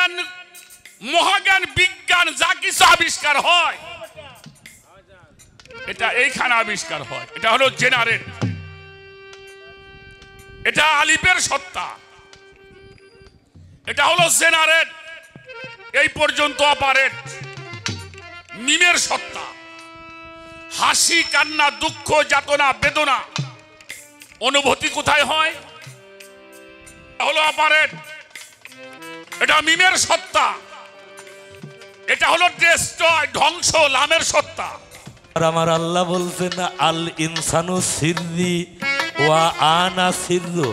জ্ঞান মহাজ্ঞান বিজ্ঞান যা কিছু আবিষ্কার হয় এটা এইখানে আবিষ্কার হয়। এটা হলো জেনারেট, এটা আলিফের সত্তা, এটা হলো জেনারেট, এই পর্যন্ত অপারেট। মিমের সত্তা, হাসি কান্না দুঃখ যাতনা বেদনা অনুভূতি কোথায় হয়? হলো অপারেট, এটা মিমের সত্তা। এটা হলো ডেস্ট্রয় ধ্বংস লামের সত্তা। আর আমার আল্লাহ বলছেন আল ইনসানু সিররি ওয়া আনা সিররু।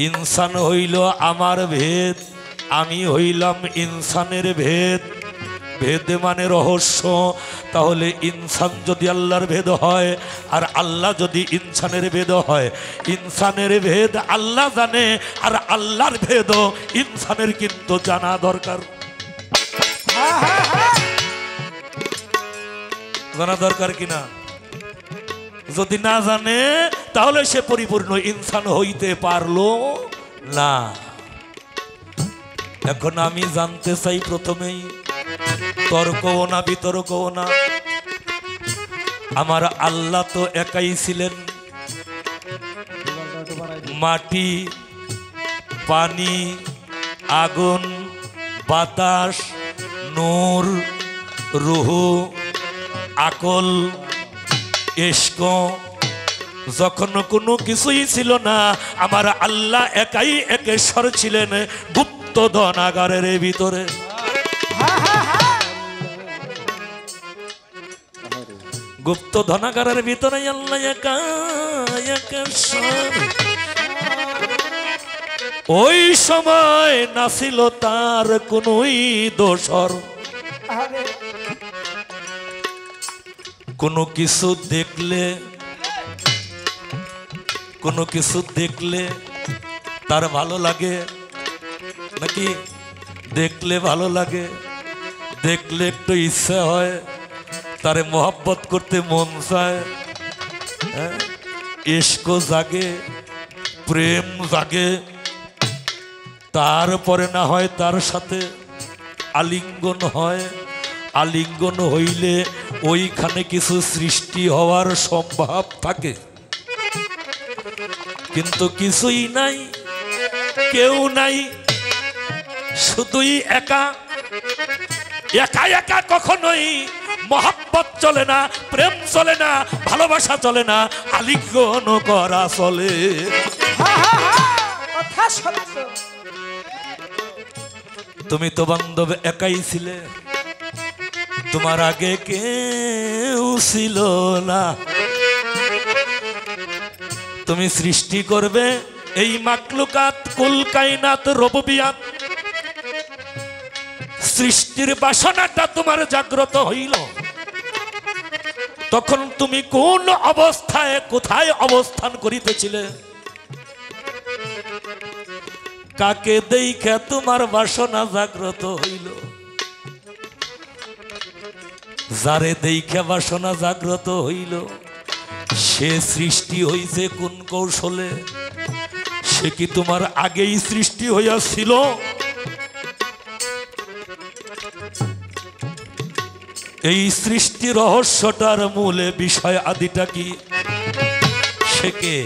ইনসান হইল আমার ভেদ, আমি হইলাম ইনসানের ভেদ। ভেদ মানে রহস্য। তাহলে ইনসান যদি আল্লাহর ভেদ হয় আর আল্লাহ যদি ইনসানের ভেদ হয়, ইনসানের ভেদ আল্লাহ জানে আর আল্লাহর ভেদ ইনসানের কিন্তু জানা দরকার। জানা দরকার কিনা? যদি না জানে তাহলে সে পরিপূর্ণ ইনসান হইতে পারলো না। এখন আমি জানতে চাই প্রথমেই, তর্কও না বিতর্কও না, আমার আল্লাহ তো একাই ছিলেন। মাটি, পানি, আগুন, বাতাস, নূর, রূহ, আকল, ইশক, যখন কোনো কিছুই ছিল না, আমার আল্লাহ একাই একেশ্বর ছিলেন গুপ্ত ধনাগারের ভিতরে। গুপ্ত ধনাগারের ভিতরে আল্লাহ একা একেশ্বর। ওই সময় না ছিল তার কোনই দোসর। কোনো কিছু দেখলে তার ভালো লাগে নাকি? দেখলে ভালো লাগে, দেখলে একটু ইচ্ছা হয়, তারে মোহাব্বত করতে মন চায়, ইশক জাগে, প্রেম জাগে। তারপরে না হয় তার সাথে আলিঙ্গন হয়। আলিঙ্গন হইলে ওইখানে কিছু সৃষ্টি হওয়ার সম্ভব থাকে, কিন্তু কিছুই নাই, কেউ নাই, শুধুই একা। একা একা কখনোই মহব্বত চলে না, প্রেম চলে না, ভালোবাসা চলে না, আলিঙ্গন করা চলে। তুমি তো বান্ধব একাই ছিলে, তোমার আগে কেউ ছিল না। তুমি সৃষ্টি করবে এই মাকলুকাত কুল কায়নাত রুবুবিয়াত, সৃষ্টির বাসনাটা তোমার জাগ্রত হইল। তখন তুমি কোন অবস্থায় কোথায় অবস্থান করিতেছিলে? কাকে দেইখা তোমার বাসনা জাগ্রত হইল? যারে দেইখা বাসনা জাগ্রত হইল সে সৃষ্টি হইছে কোন কৌশলে? সে কি তোমার আগেই সৃষ্টি হইয়াছিল? এই সৃষ্টি রহস্যটার মূলে বিষয় আদিটা কি? সে কে?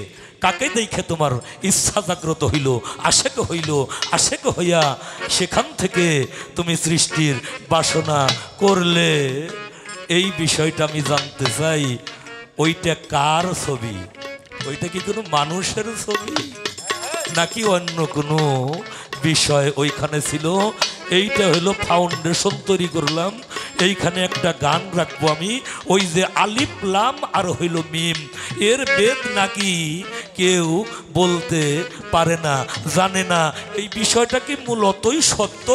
কাকে দেখে তোমার ইচ্ছা জাগ্রত হইল, আশেক হইল, আশেক হইয়া সেখান থেকে তুমি সৃষ্টির বাসনা করলে? এই বিষয়টা আমি জানতে চাই। ওইটা কার ছবি? ওইটা কি কোনো মানুষের ছবি নাকি অন্য কোনো বিষয় ওইখানে ছিল? এইটা হলো ফাউন্ডেশন তৈরি করলাম। এইখানে একটা গান রাখবো আমি, ওই যে আলিফ লাম আর হইল মিম, এর বেদ নাকি কেউ বলতে পারে না, জানে না। এই বিষয়টা কি মূলতই সত্য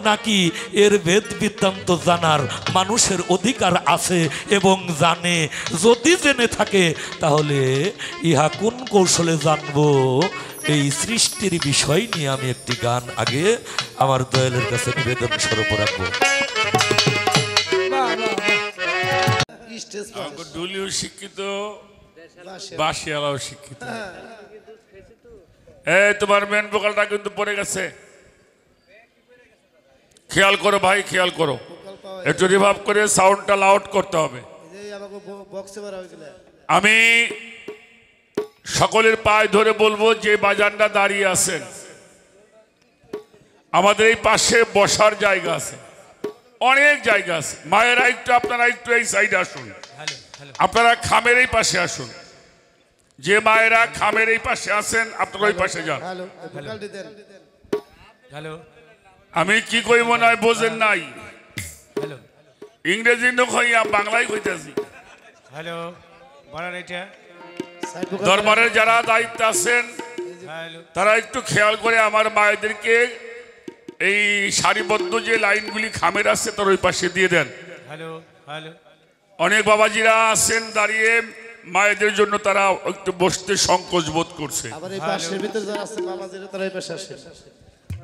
নাকি এর বেদ বৃত্তান্ত জানার মানুষের অধিকার আছে এবং জানে? যদি জেনে থাকে তাহলে ইহা কোন কৌশলে জানবো? এই সৃষ্টির বিষয় নিয়ে আমি একটি গান আগে আমার দয়ালের কাছে নিবেদন স্বরূপ রাখবো। ডুলিও শিক্ষিত, বাসিয়ালাও শিক্ষিত। তোমার মেন ভোকালটা কিন্তু পড়ে গেছে, খেয়াল করো ভাই, খেয়াল করো, একটু রিভাব করে সাউন্ডটা লাউড করতে হবে। আমি সকলের পায়ে ধরে বলবো, যে বাজানটা দাঁড়িয়ে আছেন, আমাদের এই পাশে বসার জায়গা আছে, অনেক জায়গা আছে। মায়েরা একটু, আপনারা একটু এই সাইডে আসুন, আপনারা খামের এই পাশে আসুন। যে মায়েরা খামের এই পাশে আছেন, আপনারা ওই পাশে যান। আমি কি কই মনে হয় বোঝেন নাই, ইংরেজি নইয়া বাংলায় কইতেছি। দরবারের যারা দায়িত্ব আছেন তারা একটু খেয়াল করে আমার মায়েদেরকে এই সারিবদ্ধ যে লাইনগুলি খামের আছে তার ওই পাশে দিয়ে দেন। অনেক বাবাজিরা আছেন দাঁড়িয়ে, মায়েদের জন্য তারা একটু বসতে সংকোচ বোধ করছে।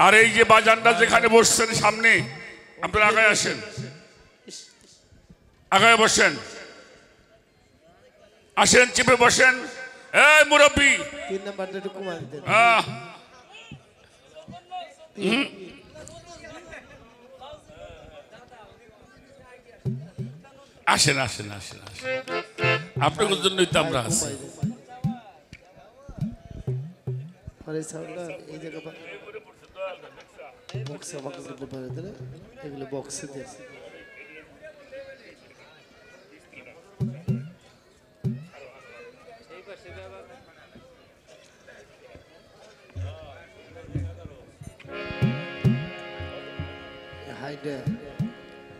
আর এই যে বাজানটা যেখানে বসছেন সামনে, আপনারা আগায় আসেন, আগায় বসেন, আসেন, চেপে বসেন। এই মুরব্বী, আসেন আসেন আসেন আসেন, আপনাদের জন্যই তো আমরা আছি।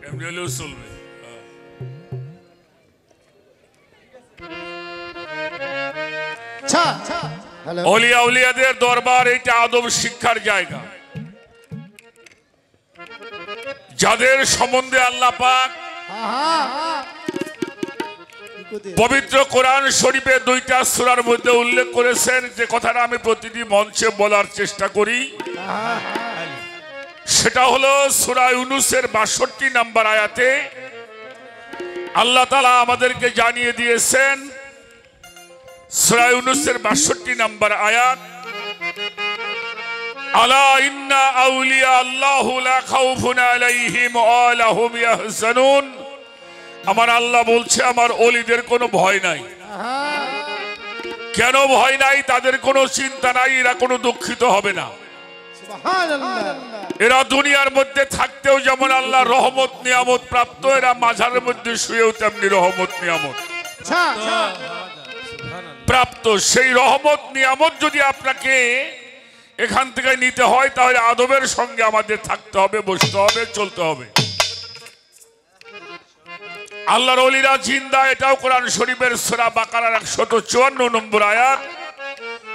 এমনি হলেও চলবে। ওলিয়া উলিয়াদের দরবার এটা আদব শিক্ষার জায়গা। যাদের সম্বন্ধে আল্লাহ পাক পবিত্র কোরআন শরীফে 2টা সূরার মধ্যে উল্লেখ করেছেন, যে কথাটা আমি প্রতিটি মঞ্চে বলার চেষ্টা করি, সেটা হলো সূরা ইউনূসের 62 নম্বর আয়াতে আল্লাহ তাআলা আমাদেরকে জানিয়ে দিয়েছেন, সূরা ইউনূসের 62 নম্বর আয়াত, আলা ইন্না আউলিয়া আল্লাহু লা খাউফুন আলাইহিম ওয়া লা হুম ইয়াহজানুন। আমার আল্লাহ বলছে, আমার ওলিদের কোনো ভয় নাই। কেন ভয় নাই? তাদের কোনো চিন্তা নাই, এরা কোনো দুঃখিত হবে না। এরা দুনিয়ার মধ্যে থাকতেও যেমন আল্লাহ রহমত নিয়ামত প্রাপ্ত, এরা মাঝারের মধ্যে শুয়েও তেমনি রহমত নিয়ামত প্রাপ্ত। সেই রহমত নিয়ামত যদি আপনাকে এখান থেকে নিতে হয়, তাহলে আদবের সঙ্গে আমাদের থাকতে হবে, বসতে হবে, চলতে হবে। আল্লাহর ওলিরা জিন্দা, এটাও কোরআন শরীফের সূরা বাকারার 154 নম্বর আয়াত,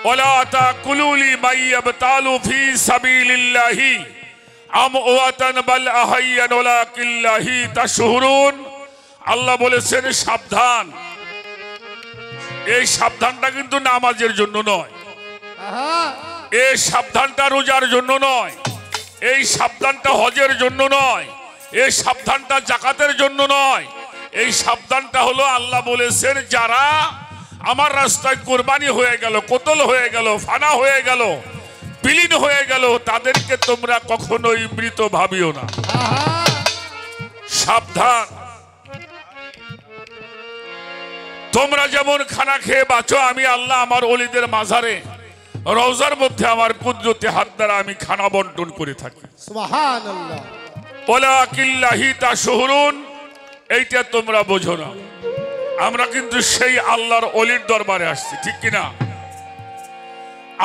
ওয়ালা তাকুলু লিমান ইয়াবতালু ফি সাবিলিল্লাহি আমওয়াতান বাল আহাইয়ান ওয়ালাকিল্লাহি তাশহুরুন। আল্লাহ বলেছেন সাবধান। এই সাবধানটা কিন্তু নামাজের জন্য নয়, এই সাবধানটা রোজার জন্য নয়, এই সাবধানটা হজের জন্য নয়, এই সাবধানটা যাকাতের জন্য নয়। এই সাবধানটা হলো আল্লাহ বলেছেন, যারা আমার রাস্তায় কোরবানি হয়ে গেল, কতল হয়ে গেল, ফানা হয়ে গেল, বিলীন হয়ে গেল, তাদেরকে তোমরা কখনোই মৃত ভাবিও না। সাবধান। তোমরা যেমন খানা খেয়ে বাঁচো, আমি আল্লাহ আমার ওলিদের মাঝারে রওজার মধ্যে আমার কুদরতি হাত দ্বারা আমি খানা বন্টন করে থাকি। সুবহানাল্লাহ। ওয়ালাকিল্লাহি তাশহুরুন, এইটা তোমরা বোঝো না। আমরা কিন্তু সেই আল্লাহর ওলির দরবারে আসছি, ঠিক কিনা?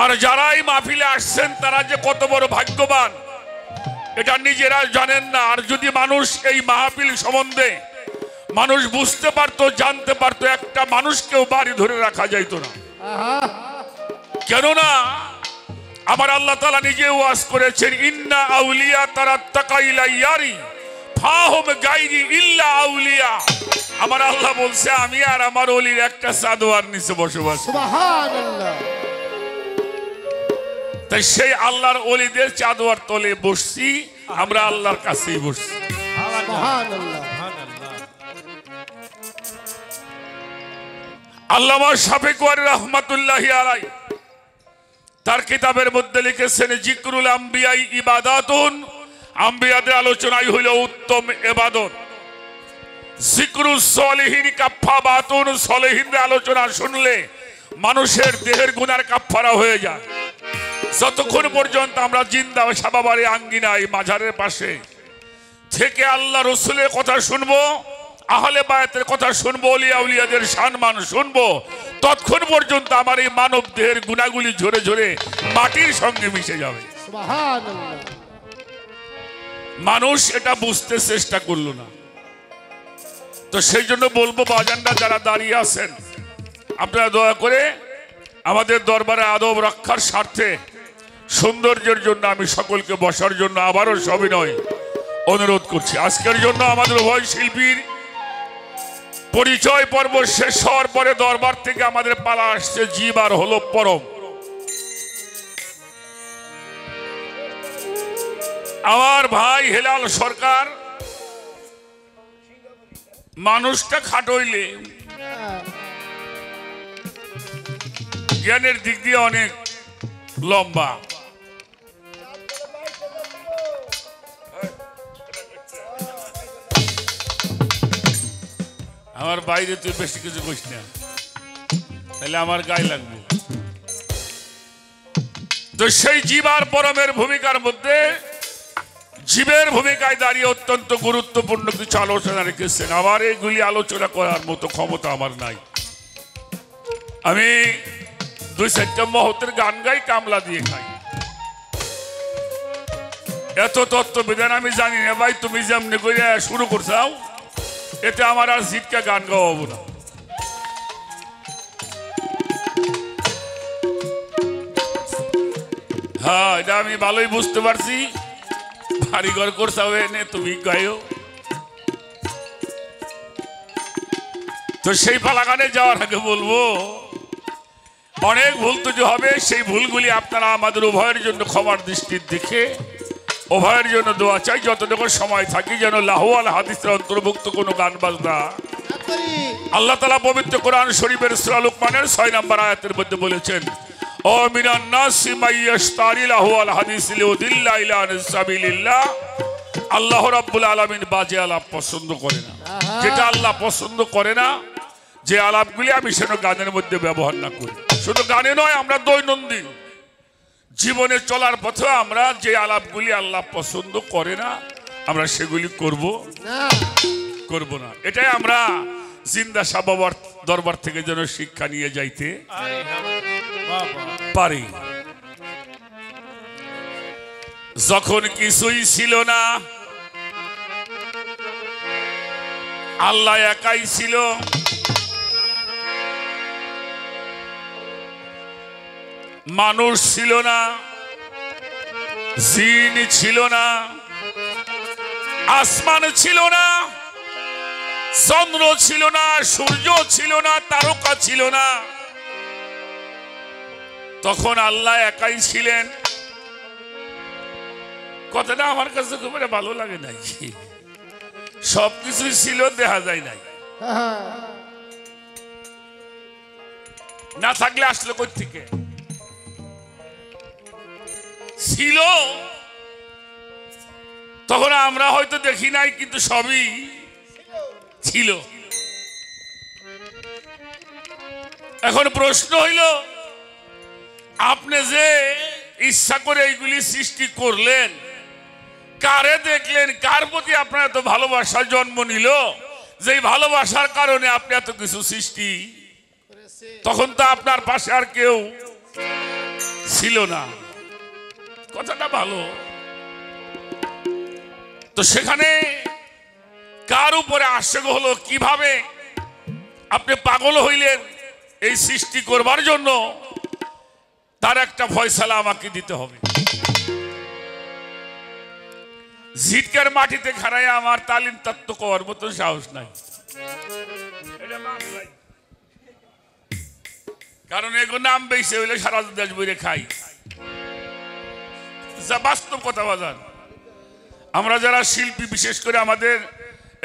আর যারা এই মাহফিলে আসছেন তারা যে কত বড় ভাগ্যবান এটা নিজেরা জানেন না। আর যদি মানুষ এই মাহফিল সম্বন্ধে মানুষ বুঝতে পারতো, জানতে পারতো, একটা মানুষকেও বাড়ি ধরে রাখা যাইত না। কেননা আমার আল্লাহ তাআলা নিজে ওয়াজ করেছেন, ইন্না আউলিয়া তারাত্তাকা ইলা ইয়ারি ফাহুম গায়রি ইল্লা আউলিয়া। আমার আল্লাহ বলছে, আমি আর আমার ওলির একটা চাদর নিচে বসবাস। সুবহানাল্লাহ। তাই সেই আল্লাহর ওলিদের চাদর তলে বসছি, আমরা আল্লাহর কাছেই বসছি। সুবহানাল্লাহ। আল্লামা শাফিঈ রাহমাতুল্লাহি আলাইহি তার কিতাবের মধ্যে লিখেছেন জিকরুল আম্বিয়াই ইবাদাতুন, আম্বিয়াদের আলোচনাই হইল উত্তম ইবাদত। জিকরুস সলিহিন কাফফারাতুন, সলিহিনদের আলোচনা শুনলে মানুষের দেহের গুনার কাফফারা হয়ে যায়। যতক্ষণ পর্যন্ত আমরা জিন্দা সাবাবাড়ি আঙ্গিনায় মাজারের পাশে থেকে আল্লাহ রসুলের কথা শুনবো, আহলে বায়াতের কথা শুনবো, ওলিয়া উলিয়াদের সম্মান শুনবো, ততক্ষণ পর্যন্ত আমার এই মানব দেহের গুণাগুলি ঝরে ঝরে মাটির সঙ্গে মিশে যাবে। সুবহানাল্লাহ। মানুষ এটা বুঝতে চেষ্টা করলো না। তো সেই জন্য বলবো বাজানরা যারা দাঁড়িয়ে আছেন, আপনারা দয়া করে আমাদের দরবারে আদব রক্ষার স্বার্থে সৌন্দর্যের জন্য আমি সকলকে বসার জন্য আবারও সবিনয় অনুরোধ করছি। আজকের জন্য আমাদের উভয় শিল্পীর পরিচয় পর্ব শেষ হওয়ার পরে দরবার থেকে আমাদের পালা আসছে জীব আর হলো পরম। আমার ভাই হেলাল সরকার মানুষটা খাটইলে জ্ঞানের দিক দিয়ে অনেক লম্বা। আমার বাইরে তুই বেশি কিছু কইস না, তাহলে আমার গায়ে লাগবে। তো সেই জীব আর পরমের ভূমিকার মধ্যে জীবের ভূমিকায় দাঁড়িয়ে অত্যন্ত গুরুত্বপূর্ণ কিছু আলোচনা রেখেছেন। আবার এইগুলি আলোচনা করার মতো ক্ষমতা আমার নাই। আমি 2-4টা মহতের গান গাই, কামলা দিয়ে খাই। এত তত্ত্ববিধান আমি জানি না ভাই, তুমি যেমনি করে শুরু করছাও এতে আমার আর জিতকা গান গাওয়াবো না। হ্যাঁ, এটা আমি ভালোই বুঝতে পারছি। বাড়িঘর করছাও এনে তুমি গাইও। তো সেই পালাগানে যাওয়ার আগে বলবো অনেক ভুল তো যে হবে, সেই ভুলগুলি আপনারা আমাদের উভয়ের জন্য ক্ষমার দৃষ্টির দেখে উভয়ের জন্য দোয়া চাই। যতটুকু সময় থাকি যেন লাহওয়াল হাদিসের অন্তর্ভুক্ত কোনো গান বাজনা আল্লাহ তাআলা পবিত্র কোরআন শরীফের সূরা লুকমানের 6 নম্বর আয়াতের মধ্যে বলেছেন, ও মিনান নাসি মাইয়াশতারি লাহওয়াল হাদিস লিউদিল্লা ইলা সাবিলিল্লাহ। আল্লাহ রাব্বুল আলামিন বাজে আলাপ পছন্দ করে না। যেটা আল্লাহ পছন্দ করে না, যে আলাপগুলি আমি সেন গানের মধ্যে ব্যবহার না করি। শুধু গানে নয়, আমরা দৈনন্দিন জীবনে চলার পথে আমরা যে আলাপগুলি আল্লাহ পছন্দ করে না আমরা সেগুলি করব না। এটাই আমরা জিন্দা সাবাবার দরবার থেকে যেন শিক্ষা নিয়ে যাইতে পারি। যখন কিছুই ছিল না, আল্লাহ একাই ছিল। মানুষ ছিল না, জিন ছিল না, আসমান ছিল না, চন্দ্র ছিল না, সূর্য ছিল না, তারকা ছিল না। তখন আল্লাহ একাই ছিলেন। কথাটা আমার কাছে খুব ভালো লাগে নাই। সবকিছু ছিল, দেখা যায় নাই। না থাকলে আসলো কই থেকে? ছিল, তখন আমরা হয়তো দেখি নাই, কিন্তু সবই ছিল। এখন প্রশ্ন হইল, আপনি যে ইচ্ছা করে এইগুলি সৃষ্টি করলেন, কারে দেখলেন, কার প্রতি আপনার এত ভালোবাসা জন্ম নিল, যে ভালোবাসার কারণে আপনি এত কিছু সৃষ্টি? তখন তো আপনার পাশে আর কেউ ছিল না। কথাটা ভালো। তো সেখানে কার উপরে আশ্চর্য হলো, কিভাবে আপনি পাগল হইলেন এই সৃষ্টি করবার জন্য? তার একটা ফয়সালা আমাকে দিতে হবে। জিটকার মাটিতে খাড়াই আমার তালিম তত্ত্ব করার মতো সাহস নাই। কারণ এগুলো নাম বেশি হইলে সারা দেশ বইরে খাই। যা বাস্তব কথা বাজান। আমরা যারা শিল্পী, বিশেষ করে আমাদের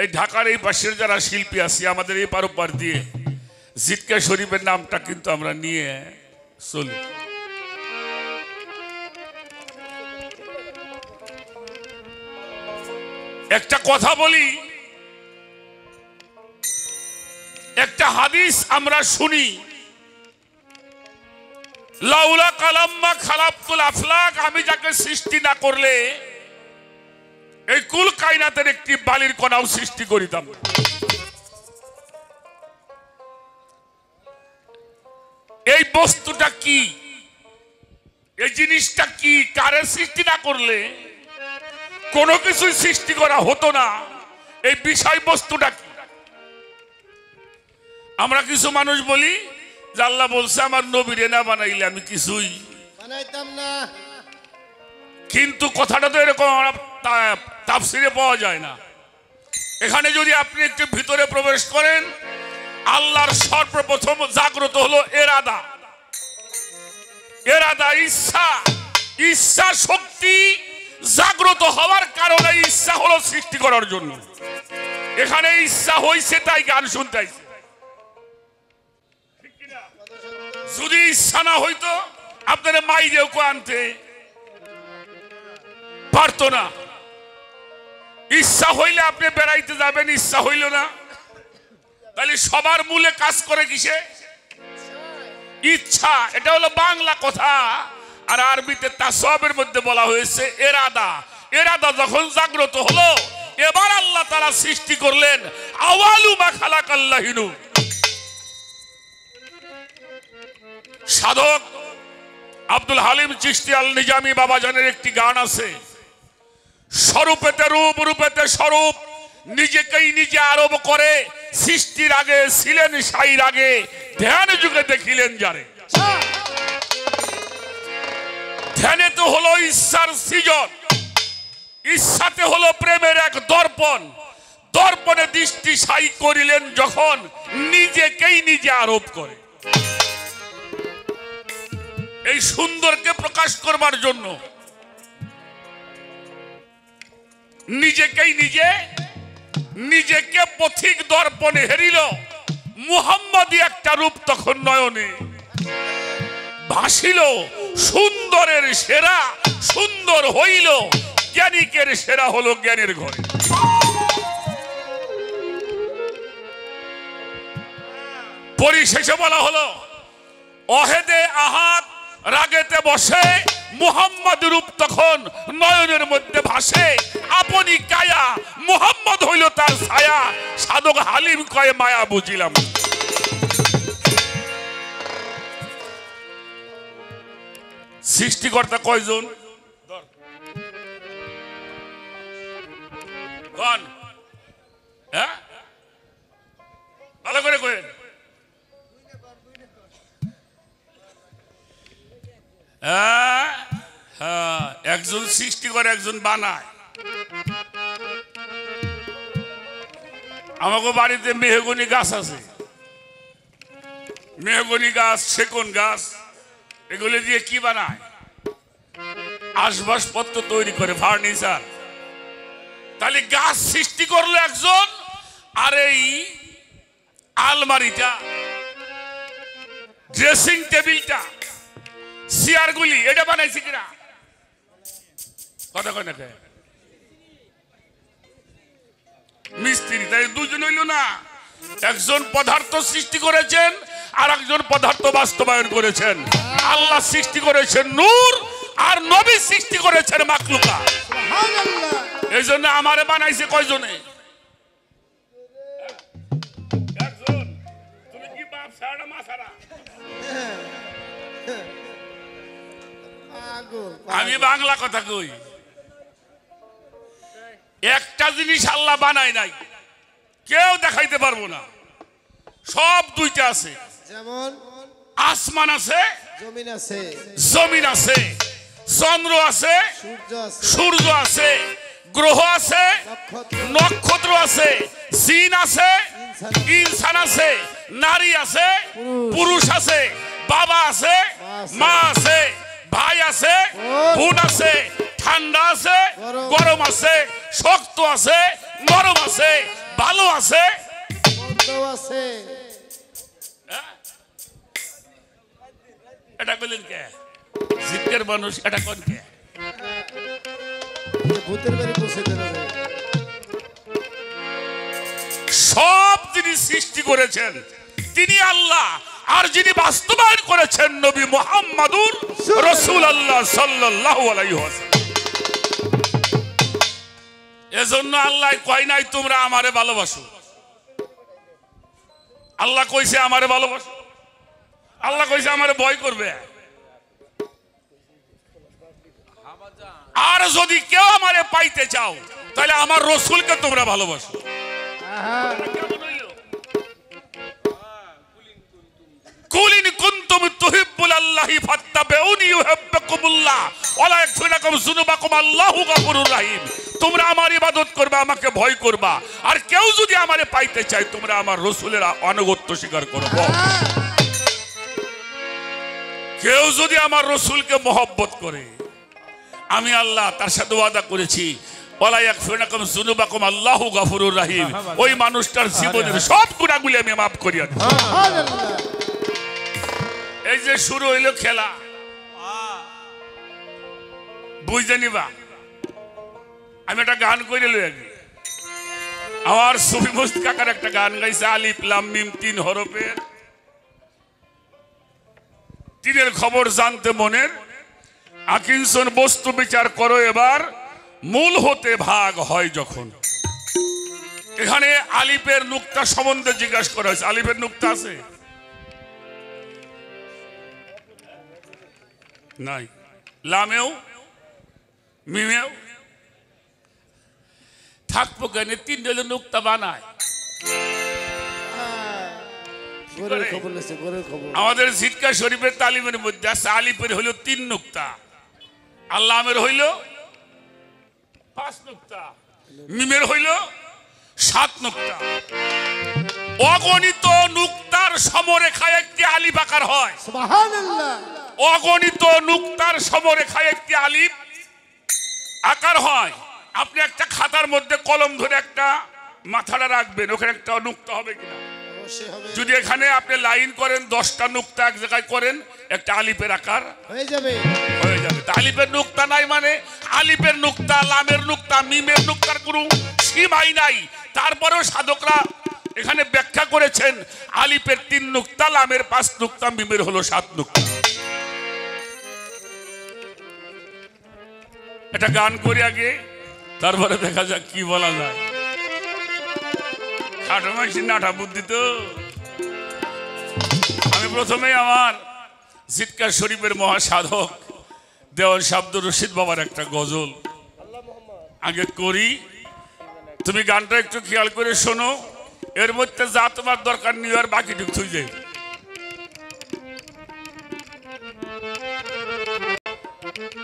এই ঢাকার এই পাশের যারা শিল্পী আছি, আমাদের এই পার দিয়ে জিটকা শরীফের নামটা কিন্তু আমরা নিয়ে চলি। একটা কথা বলি, একটা হাদিস আমরা শুনি, লাউলা কালাম্মা খালাকতুল আফলাক, আমি যাকে সৃষ্টি না করলে এই কুল কায়নাতের একটি বালির কণাও সৃষ্টি করিতাম। এই বস্তুটা কি, এই জিনিসটা কি, কারে সৃষ্টি না করলে কোনো কিছুই সৃষ্টি করা হতো না, এই বিষয়বস্তুটা কি? আমরা কিছু মানুষ বলি যে আল্লাহ বলছে আমার নবীরে না বানাইলে আমি কিছুই বানাইতাম না, কিন্তু কথাটা তো এরকম তাফসিরে পাওয়া যায় না। এখানে যদি আপনি একটু ভিতরে প্রবেশ করেন, আল্লাহর সর্বপ্রথম জাগ্রত হলো এরাদা, এরাদা ইচ্ছা, ইচ্ছা শক্তি জাগ্রত হওয়ার কারণে ইচ্ছা হলো সৃষ্টি করার জন্য। এখানে ইচ্ছা হইছে তাই গান শুনতেছে, যদি ইচ্ছা না হইতো আপনারা মাইরেও আনতে পারতো না। ইচ্ছা হইলে আপনি বেড়াইতে যাবেন, ইচ্ছা হইল না, তাহলে সবার মূলে কাজ করে কিসে? ইচ্ছা। এটা হলো বাংলা কথা, আর আরবিতে তাসওয়ুফের মধ্যে বলা হয়েছে এরাদা। এরাদা যখন জাগ্রত হলো, এবার আল্লাহ তাআলা সৃষ্টি করলেন আওয়ালু মা খালাকাল্লাহু নূর। সাধক আব্দুল হালিম চিশতি আল নিজামী বাবাজানের একটি গান আছে, স্বরূপেতে রূপ, রূপেতে স্বরূপ, নিজেকেই নিজে আরোপ করে, সৃষ্টির আগে ছিলেন সাইর আগে, ধ্যান যুগে দেখিলেন যারে। ধ্যানে তো হলো ইচ্ছার সৃজন, ইচ্ছাতে হলো প্রেমের এক দর্পণ, দর্পণে দৃষ্টি সাই করিলেন যখন নিজেকেই নিজে আরোপ করে। এই সুন্দরকে প্রকাশ করবার জন্য নিজেকেই নিজে, নিজেকে পথিক দর্পণে হেরিল, মুহাম্মাদি একটা রূপ তখন নয়নে ভাসিল। সুন্দরের সেরা সুন্দর হইল, জ্ঞানিকের সেরা হলো জ্ঞানের ঘরে। পরিশেষে বলা হলো অহেদে আহাত রাগেতে বসে, মুহাম্মদ রূপ তখন নয়নের মধ্যে ভাসে, আপনি কায়া মুহাম্মদ হইল তার ছায়া, সাধক হালিম কয়ে মায়া বুঝিলাম। সৃষ্টিকর্তা কয়জন? হ্যাঁ, ভালো করে কয়েন। একজন সৃষ্টি করে, একজন বানায়। আমাকে বাড়িতে মেহগনি গাছ আছে, মেহগনি গাছ, সেগুন গাছ, এগুলো দিয়ে কি বানায়? আসবাবপত্র তৈরি করে, ফার্নিচার। তাহলে গাছ সৃষ্টি করলো একজন, আর এই আলমারিটা, ড্রেসিং টেবিলটা, চেয়ারগুলি, এটা বানাইছে কিনা? কথা কয় না, মিস্ত্রি। তাই দুজন হইল না, একজন পদার্থ সৃষ্টি করেছেন আর একজন পদার্থ বাস্তবায়ন করেছেন। আল্লাহ সৃষ্টি করেছেন নূর, আর নবী সৃষ্টি করেছেন মাখলুকা। এই জন্য আমারে বানাইছে কয়জনে? একজন। তুমি কি বাপ ছাড়া মা ছাড়া? আমি বাংলা কথা কই। একটা জিনিস আল্লাহ বানায় নাই, কেউ দেখাইতে পারবো না। সব দুইটা আছে, যেমন আসমান আছে, জমিন আছে, জমিন আছে, চন্দ্র আছে, সূর্য আছে, গ্রহ আছে, নক্ষত্র আছে, জিন আছে, ইনসান আছে, নারী আছে, পুরুষ আছে, বাবা আছে, মা আছে, ভাই আছে, বোন আছে, ঠান্ডা আছে, গরম আছে, শক্ত আছে, নরম আছে, ভালো আছে, মন্দ আছে। এটা বলেন কে? জিজ্ঞের মানুষ এটা কোন কে? ভূতের বাড়ি পৌঁছে দেন। সব যিনি সৃষ্টি করেছেন তিনি আল্লাহ, আর যিনি বাস্তবায়ন করেছেন নবী মুহাম্মাদুর রাসূলুল্লাহ সাল্লাল্লাহু আলাইহি ওয়াসাল্লাম। এজন্য আল্লাহ কয় নাই তোমরা আমারে ভালোবাসো, আল্লাহ কইছে আমারে ভালোবাসো, আল্লাহ কইছে আমারে ভয় করবে। আর যদি কেউ আমারে পাইতে চাও তাহলে আমার রাসূলকে তোমরা ভালোবাসো। কুল ইন কুনতুম তুহিব্বুনাল্লাহি ফাত্তাবিউনি ইউহিব্বুকুমুল্লাহ ওয়া লা ইয়াগফির লাকুম যুনুবাকুম আল্লাহু গফুরুর রহিম। তোমরা আমার ইবাদত করবে, আমাকে ভয় করবা, আর কেউ যদি আমারে পাইতে চায় তোমরা আমার রাসূলের আনুগত্য স্বীকার করবে। কেউ যদি আমার রাসূলকে মহব্বত করে, আমি আল্লাহ তার সাথে ওয়াদা করেছি ওয়া লা ইয়াগফির লাকুম যুনুবাকুম আল্লাহু গফুরুর রহিম, ওই মানুষটার জীবনের সব গুনাহগুলি আমি মাফ করিয়া দেব। সুবহানাল্লাহ। এই যে শুরু হইলো খেলা, বুঝতে নিবা। আমি একটা গান করে লই আগে। আমার সুফি মুস্তাক কাকার একটা গান গাইছে, আলিফ লাম মিম 3 হরফের, তিনের খবর জানতে মনের, আকিনসন বস্তু বিচার করো এবার, মূল হতে ভাগ হয় যখন। এখানে আলিফের নুক্তা সম্বন্ধে জিজ্ঞাসা করা হয়েছে। আলিফের নুক্তা আছে নাই? লামেও মিমেও থাকবো কেন? 3 ডলে নুক্তা বানায়। আমাদের জিটকা শরীফের তালিমের মধ্যে আছে আলিফের হইল 3 নুক্তা, আর লামের হইল 5 নুক্তা, মিমের হইল 7 নুক্তা। অগণিত নুক্তার সমরেখায় একটি আলিফ আকার হয়। সুবহানাল্লাহ। অগণিত নুক্তার সমরেখায় একটি আলিফ আকার হয়। আপনি একটা খাতার মধ্যে কলম ধরে একটা মাথাটা রাখবেন, ওখানে একটা নুক্তা হবে কিনা? যদি এখানে আপনি লাইন করেন 10টা নুক্তা এক জায়গায় করেন, একটা আলিফের আকার হয়ে যাবে। আলিফের নুক্তা নাই মানে আলিফের নুক্তা, লামের নুক্তা, মিমের নুক্তার কোনো সীমাই নাই। তারপরেও সাধকরা এখানে ব্যাখ্যা করেছেন আলিফের 3 নুক্তা, লামের 5 নুক্তা, মিমের হলো 7 নুক্তা। এটা গান করে আগে, তারপরে দেখা যাক কি বলা যায়। খাটো মাইছি নাটা বুদ্ধি তো। আমি প্রথমে আমার জিটকা শরীফের মহাসাধক দেওয়ান আব্দুর রশিদ বাবার একটা গজল আগে করি, তুমি গানটা একটু খেয়াল করে শোনো। এর মধ্যে যা তোমার দরকার নিয়ে আর বাকিটুকু থুই যাই।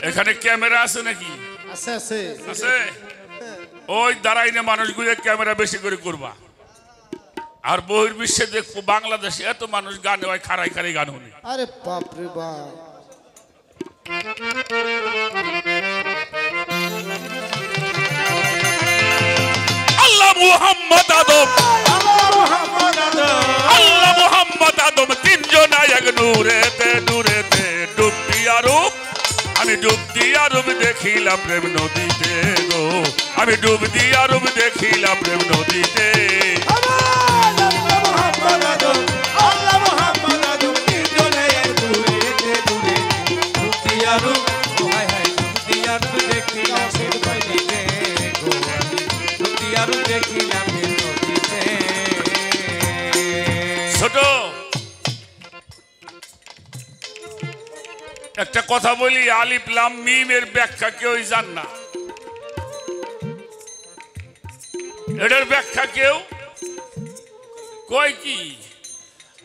এখানে ক্যামেরা আছে নাকি? আছে আছে আছে। ওই দাঁড়াইনে মানুষগুলো ক্যামেরা বেশি করে করবা। আর বহির্বিশ্বে দেখবো বাংলাদেশে এত মানুষ গানে হয়, খারাই খারাই গান শুনি। আরে বাপ রে বাপ। আল্লাহ মুহাম্মদ আদম, আল্লাহ মুহাম্মদ আদম, 3 জনাই এক নূরেতে নূরেতে ডুব দিয়া রূপ। আমি ডুব দিয়া রূপ দেখিলাম প্রেম নদীতে গো, আমি ডুব দিয়া রূপ দেখিলাম প্রেম নদীতে। ছোট একটা কথা বলি, আলিফ লাম মিম এর ব্যাখ্যা কেউ জান না। এটার ব্যাখ্যা কেউ কয় কি?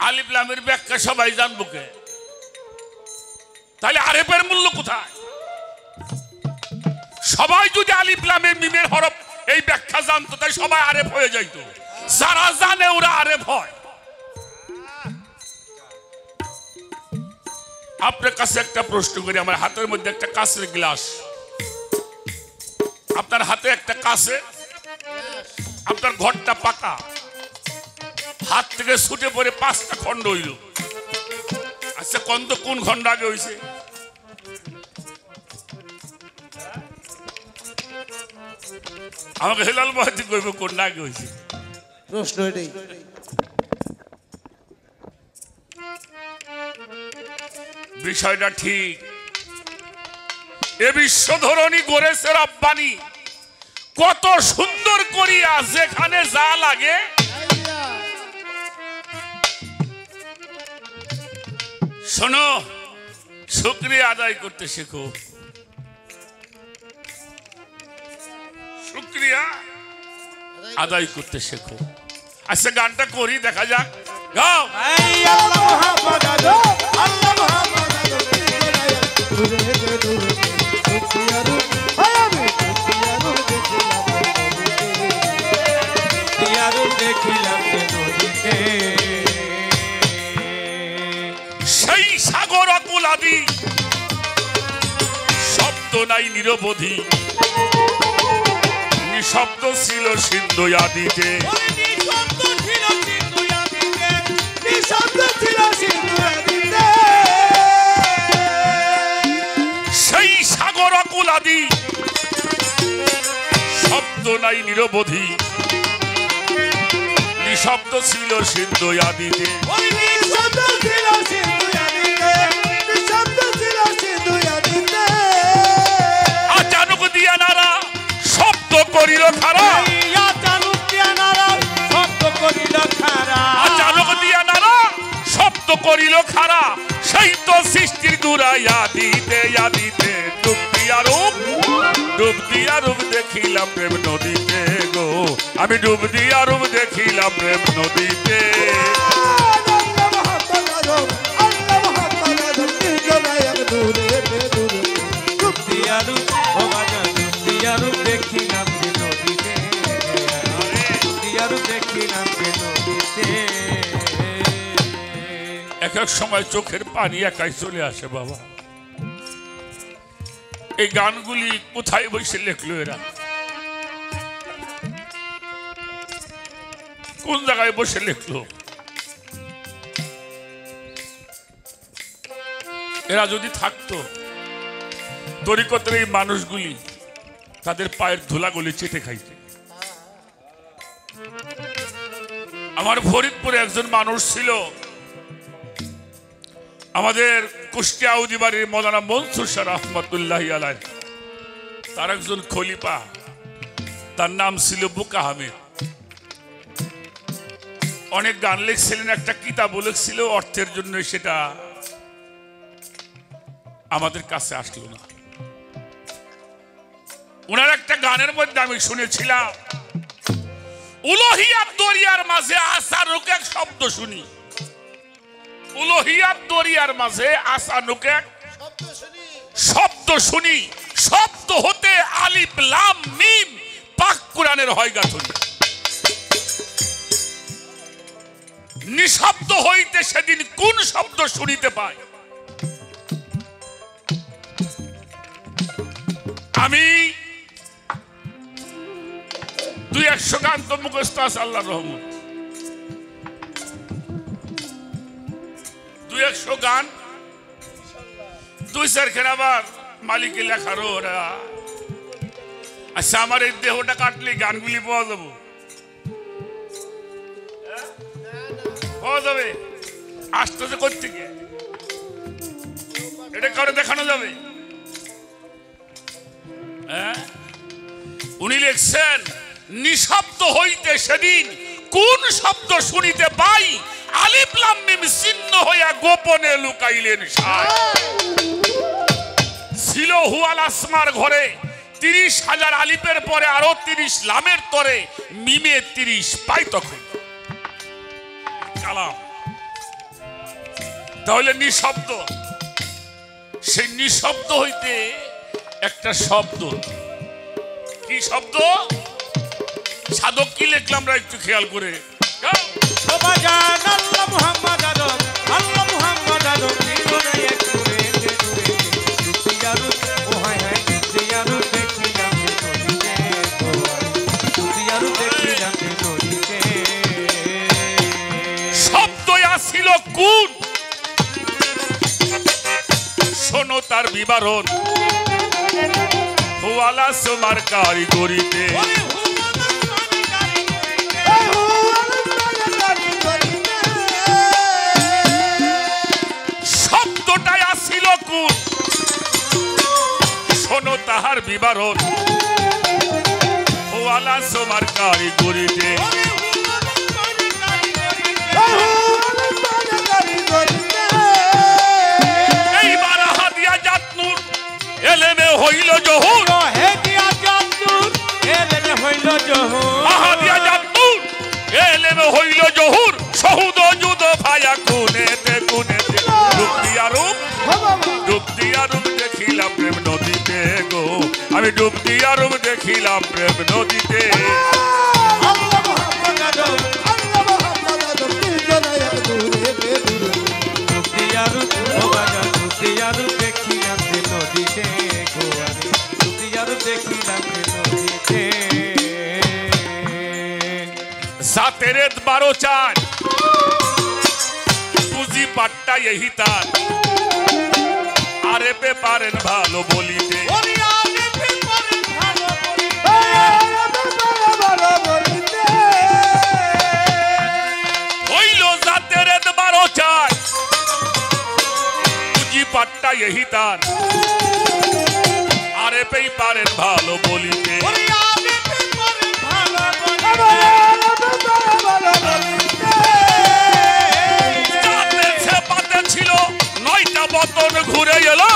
আলিফ লামের ব্যাখ্যা সবাই জানবো কে? তাহলে আরেফের মূল্য কোথায়? সবাই যদি আলিফ লামের মিমের হরফ এই ব্যাখ্যা জানতো তাই সবাই আরেফ হয়ে যাইত। যারা জানে ওরা আরেফ হয়। আপনার কাছে একটা প্রশ্ন করি, আমার হাতের মধ্যে একটা কাঁচের গ্লাস, আপনার হাতে একটা কাঁচে, আপনার ঘরটা পাকা, হাত থেকে ছুটে পড়ে 5টা খন্ড হইল। আচ্ছা কোন খন্ড আগে হইছে? আমাকে হেলাল মহাদি কইব কোনটা আগে হইছে? প্রশ্ন এটাই। বিষয়টা ঠিক। এ বিশ্বধরণী গড়েছে রব্বানি কত সুন্দর করিয়া, যেখানে যা লাগে শোনো, শুকরিয়া আদায় করতে শেখো, শুকরিয়া আদায় করতে শেখো। আচ্ছা গানটা করি, দেখা যাক, গাও। সেই সাগর অকুলাদি, শব্দ নাই নিরবধি, নিঃশব্দ ছিল সিন্ধু আদিতে। সেই সাগর অকুলাদি, শব্দ নাই নিরবধি, নিঃশব্দ ছিল সিন্ধু আদিতে। আচানক দিয়া নারা শব্দ করিল খারা, আচানক দিয়া নারা শব্দ করিল খারা, সেই তো সৃষ্টির দুরাইয়া দিতে আদিতে। ডুব দিয়া রূপ দেখিলাম প্রেম নদীতে গো, আমি ডুব দিয়া রূপ দেখিলাম প্রেম নদীতে। এক এক সময় চোখের পানি একাই চলে আসে বাবা। এই গানগুলি কোথায় বসে লেখলো এরা, কোন জায়গায় বসে লেখলো? এরা যদি থাকতো, তরিকতের এই মানুষগুলি তাদের পায়ের ধুলাগুলি চেটে খাইতে। আমার ফরিদপুরে একজন মানুষ ছিল, আমাদের কুষ্টিয়া উদিবাড়ির মৌলানা মনসুর শাহ রহমতুল্লাহ আলাইহ, তার একজন খলিফা, তার নাম ছিল বুকা আহমেদ। অনেক গান লিখছিলেন, একটা কিতাব লিখছিল, অর্থের জন্য সেটা আমাদের কাছে আসলো না। ওনার একটা গানের মধ্যে আমি শুনেছিলাম, উলহিয়াত দরিয়ার মাঝে আসানুক এক শব্দ শুনি, উলহিয়াত দরিয়ার মাঝে আসানুক এক শব্দ শুনি, শব্দ হতে আলিফ লাম মিম, পাক কুরআনের হয় গাঁথনি। নিঃশব্দ হইতে সেদিন কোন শব্দ শুনিতে পায়? আমি 200 গান তো মুখস্থ আছে আল্লাহর রহমত, 200 গান, 2-4 খান আবার মালিকের লেখারও ওরা। আচ্ছা আমার এই দেহটা কাটলে গানগুলি পাওয়া যাবো, পাওয়া যাবে? আসতেছে কোত্থেকে? এটা কারো দেখানো যাবে? উনি লিখছেন, নিঃশব্দ হইতে সেদিন কোন শব্দ শুনিতে পাই, আলিফ লাম মিম চিহ্ন হইয়া গোপনে লুকাইলেন সায়। ছিল হুয়াল আসমার ঘরে 30,000 আলিফের পরে আরো 30 লামের তরে, মিমে 30 পাই তখন কালাম। তাহলে নিঃশব্দ, সেই নিঃশব্দ হইতে একটা শব্দ, কি শব্দ? সাধক কি লিখলাম আমরা একটু খেয়াল করে, শব্দ আসিল কোন? শোনো তার বিবরণ, হুয়ালা সোমার কারিগরিতে, ছিল কুল শোনো তাহার বিবরণ ওয়ালা সোমার কারিগরিতে এইবার হাদিয়া জাতনুর এলেমে হইল জহুর হাদিয়া জাতনুর এলেমে হইল জহুর সহুদ যুদ ভায়া কুনেতে কুনেতে রূপ দিয়া রূপ দেখিলাম প্রেম নদীতে গো আমি ডুব দিয়া রূপ দেখিলাম প্রেম নদীতে तेरे 12 পুঁজি পাট্টা यही তার আরে পে পারেন ভালো বলিতে হইল জাতের 12 পুঁজি পাট্টা यही তার আরে পে পারেন ভালো বলিতে ছিল 9টা বতন ঘুরে এলো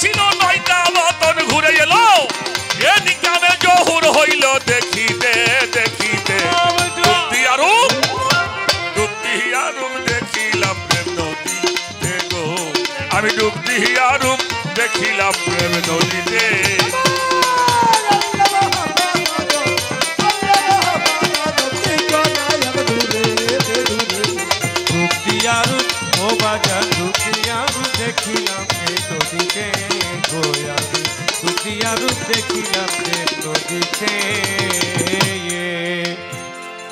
ছিল 9টা বতন ঘুরে এলো এদিকে জহুর হইল দেখিতে দেখিতে ডুব দিয়া রূপ দেখিলাম প্রেম নদীতে গো আমি ডুব দিয়া রূপ দেখিলাম প্রেম নদীতে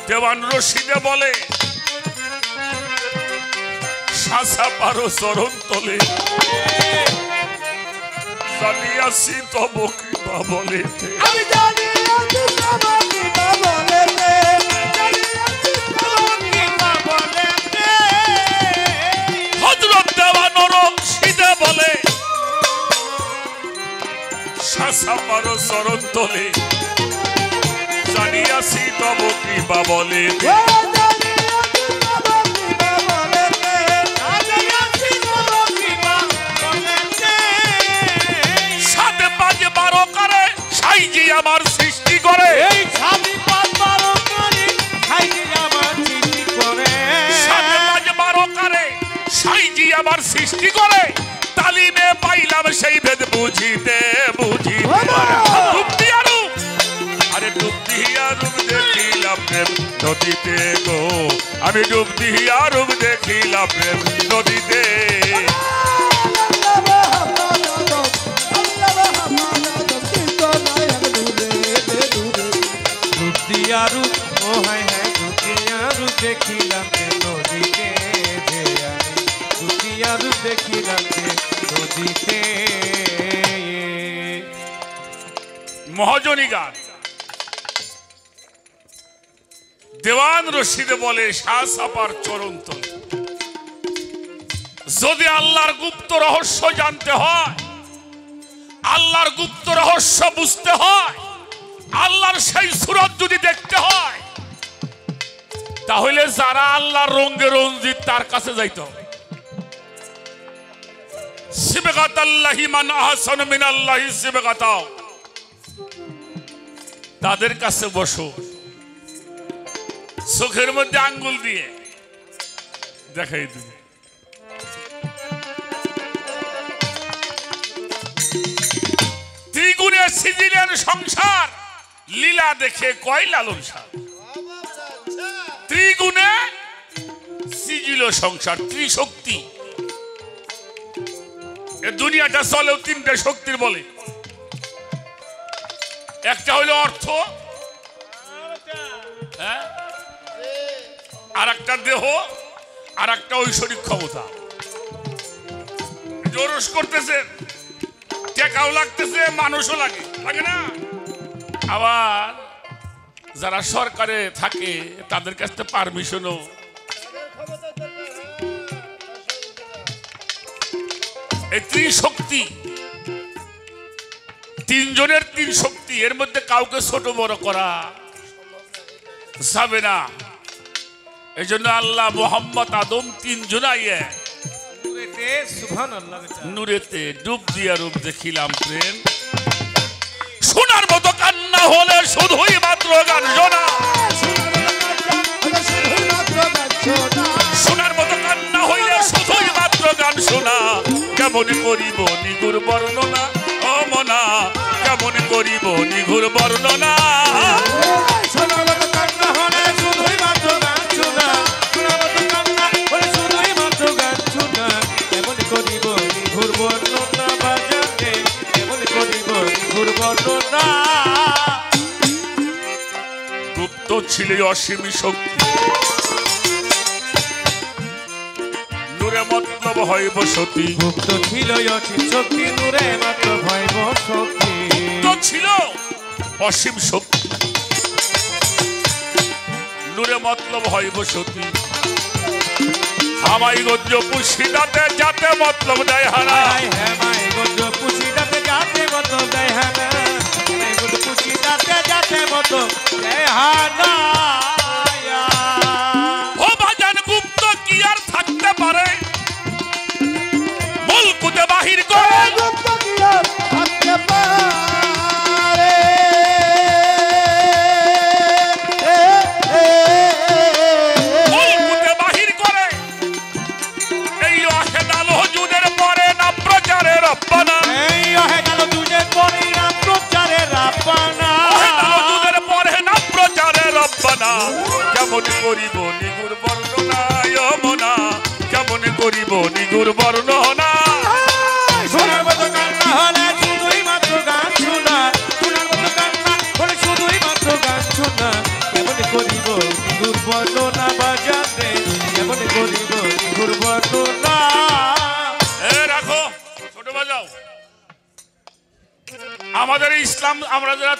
দেওয়ান রশিদে বলে শাসা পারো চরণ তলে জানিয়াছি তব কৃপা বলে হযরত দেওয়ান রশিদে বলে শাসা পারো চরণ তলে জানিয়াছি তব কৃপা বলে সাথে 5-12 করে সাইজি আমার সৃষ্টি করে সাথে 5-12 করে সাইজি আমার সৃষ্টি করে তালিমে পাইলাম সেই ভেদ বুঝিতে আরে ডুব দিয়া রূপ দেখিলাম প্রেম নদীতে গো আমি ডুব দিয়া রূপ দেখিলাম প্রেম নদীতে মহাজনী গান দেওয়ান রশিদে বলে শাহ সাপার চরণ তলে যদি আল্লাহর গুপ্ত রহস্য জানতে হয় আল্লাহর গুপ্ত রহস্য বুঝতে হয় আল্লাহর সেই সূরত যদি দেখতে হয় তাহলে যারা আল্লাহর রঙে রঞ্জিত তার কাছে যাইতে হবে সিবগাতাল্লাহি মান আহসানু মিনাল্লাহি সিবগাতা তাদের কাছে বসো চোখের মধ্যে আঙ্গুল দিয়ে দেখাই দিবে ত্রিগুণে সিজিলের সংসার লীলা দেখে কয় লালন সার ত্রিগুণে সিজিল সংসার ত্রিশক্তি এ দুনিয়াটা চলেও 3টে শক্তির বলে একটা হইল অর্থ হ্যাঁ আর একটা দেহ আর একটা ঐশ্বরিক ক্ষমতা জোরস করতেছে টেকাও লাগতেছে মানুষও লাগে না আবার যারা সরকারে থাকে তাদের কাছ থেকে পারমিশনও এই ত্রিশক্তি, তিনজনের তিন শক্তি, এর মধ্যে কাউকে ছোট বড় করা যাবে না। এই জন্য আল্লাহ মোহাম্মদ আদম তিনজনাই নূরেতে ডুব দিয়া রূপ দেখিলাম প্রেম। শোনার মতো কান্না হলে শুধুই মাত্র গান শোনা, শোনার মতো কান্না হইলে শুধুই মাত্র গান শোনা। কেমন করিব নিগুর বর্ণনা ও মনা, কেমন করিব নিগুর বর্ণনা। গুপ্ত ছিল অসীম শক্তি, নূরে মতলব হইব সতী। গুপ্ত ছিল অসীম শক্তি, নূরে মতলব হইব সতী। গুপ্ত ছিল অসীম শক্তি, নূরে মতলব হইব সতী। হামাই গঞ্জ পুষিদাতে যাতে মতলব দেয় হারা, হামাই গঞ্জ পুষিদাতে যাতে মতলব দেয় হারা, হামাই গঞ্জ পুষিদাতে যাতে মতলব দেয় হারা। ও ভাজান গুপ্ত কি আর থাকতে পারে, মুলকুতে বাহির করে গুপ্ত কি আর থাকতে পারে। মুলকুতে বাহির করে এই অহেদাল হুজুরের পরে না প্রচারে রব্বানা, এই অহেদাল হুজুরের পরে না প্রচারে রব্বানা, অহেদাল হুজুরের পরে না প্রচারে রব্বানা। কেমন করিব নিগুর বর্ণনা ও মনা, কেমন করিব নিগুর বর্ণনা। শোনার মতো কান্না হলে শুধুই মাত্র গান শোনা, শোনার মতো কান্না হলে শুধুই মাত্র গান শোনা। কেমন করিব নিগুর বর্ণনা বাজাতে, কেমন করিব নিগুর বর্ণনা। রাখো ছোট বাজাও। আমাদের ইসলাম, আমরা যারা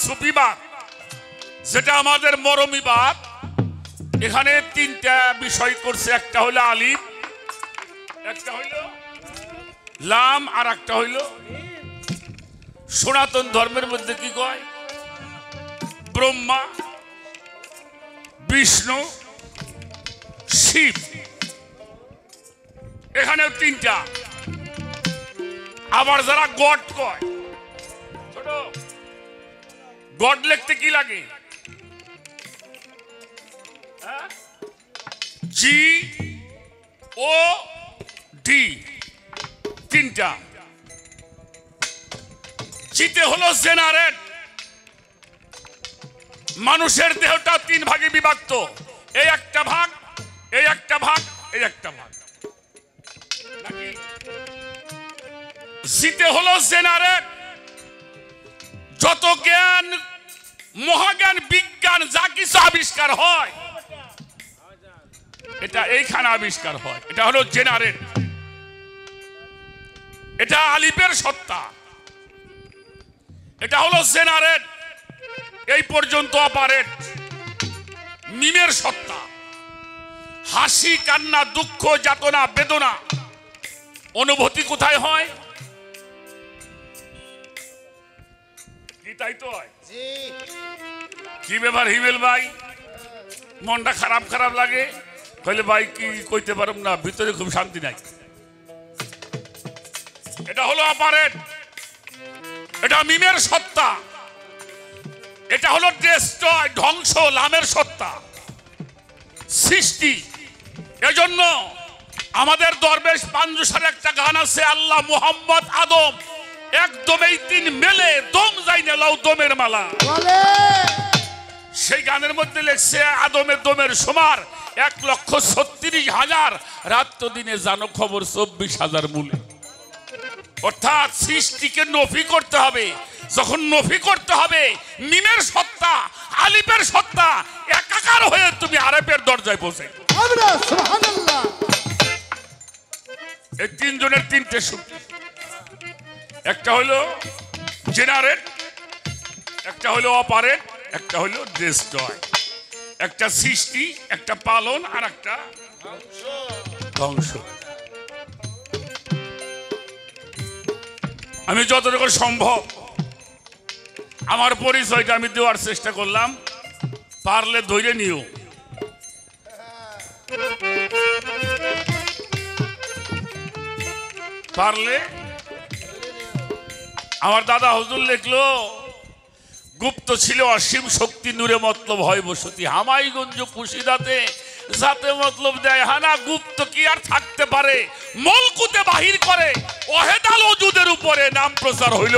সুফিবাদ, যেটা আমাদের মরমিবাদ, এখানে তিনটা বিষয় করছে। একটা হলো আলিফ, একটা হইল লাম, আর একটা হইল সনাতন ধর্মের মধ্যে কি কয় ব্রহ্মা, বিষ্ণু, শিব। এখানেও তিনটা। আবার যারা গড কয়, ছোট গড লিখতে কি লাগে? জি ও ডি, তিনটা। জিতে হলো জেনারেট, মানুষের দেহটা তিন ভাগে বিভক্ত, এই একটা ভাগ, এই একটা ভাগ, এই একটা ভাগ। জিতে হলো জেনারেট, যত জ্ঞান, মহাজ্ঞান, বিজ্ঞান যা কিছু আবিষ্কার হয় এটা এইখানে আবিষ্কার হয়, এটা হলো জেনারেট। এটা আলিফের সত্তা, এটা হলো জেনারেট। এই পর্যন্ত অপারেট। মিমের সত্তা, হাসি, কান্না, দুঃখ, যাতনা, বেদনা, অনুভূতি কোথায় হয়? কি তাই তো হয়? কি ব্যাপার হিমেল ভাই, মনটা খারাপ খারাপ লাগে? কইলে ভাই কি কইতে পারব না, ভিতরে খুব শান্তি নাই। এটা হলো অপারেট, এটা মিমের সত্তা। এটা হলো ডেস্ট্রয়, ধ্বংস, লামের সত্তা, সৃষ্টি। এজন্য আমাদের দরবেশ পাঞ্জুসার একটা গান আছে, আল্লাহ মুহাম্মদ আদম একদম এই তিন মেলে দম যাই না লাউ দমের মালা। সেই গানের মধ্যে লেখছে আদমের দমের সমান 1,36,000, রাত দিনে জানো খবর 24,000 মূলে। অর্থাৎ সৃষ্টিকে নফি করতে হবে। যখন নফি করতে হবে, মিমের সত্তা, আলিফের সত্তা একাকার হয়ে তুমি আরেফের দরজায় পৌঁছে। এই তিনজনের তিনটে শক্তি, একটা হলো জেনারেট, একটা হলো অপারেট, একটা হলো ডেস্ট্রয়, একটা সৃষ্টি, একটা পালন, আর একটা ধ্বংস। আমি যতটুকু সম্ভব আমার পরিচয়টা আমি দেওয়ার চেষ্টা করলাম, পারলে ধৈর্য নিও। পারলে আমার দাদা হুজুর লিখলো, গুপ্ত ছিল অসীম শক্তি, নূরে মতলব হয় বসতি, হামাইগঞ্জ কুশিদাতে যাতে মতলব দেয় হানা, গুপ্ত কি আর থাকতে পারে, মলকুতে বাহির করে ওহেদাল ওজুদের উপরে নাম প্রচার হইল।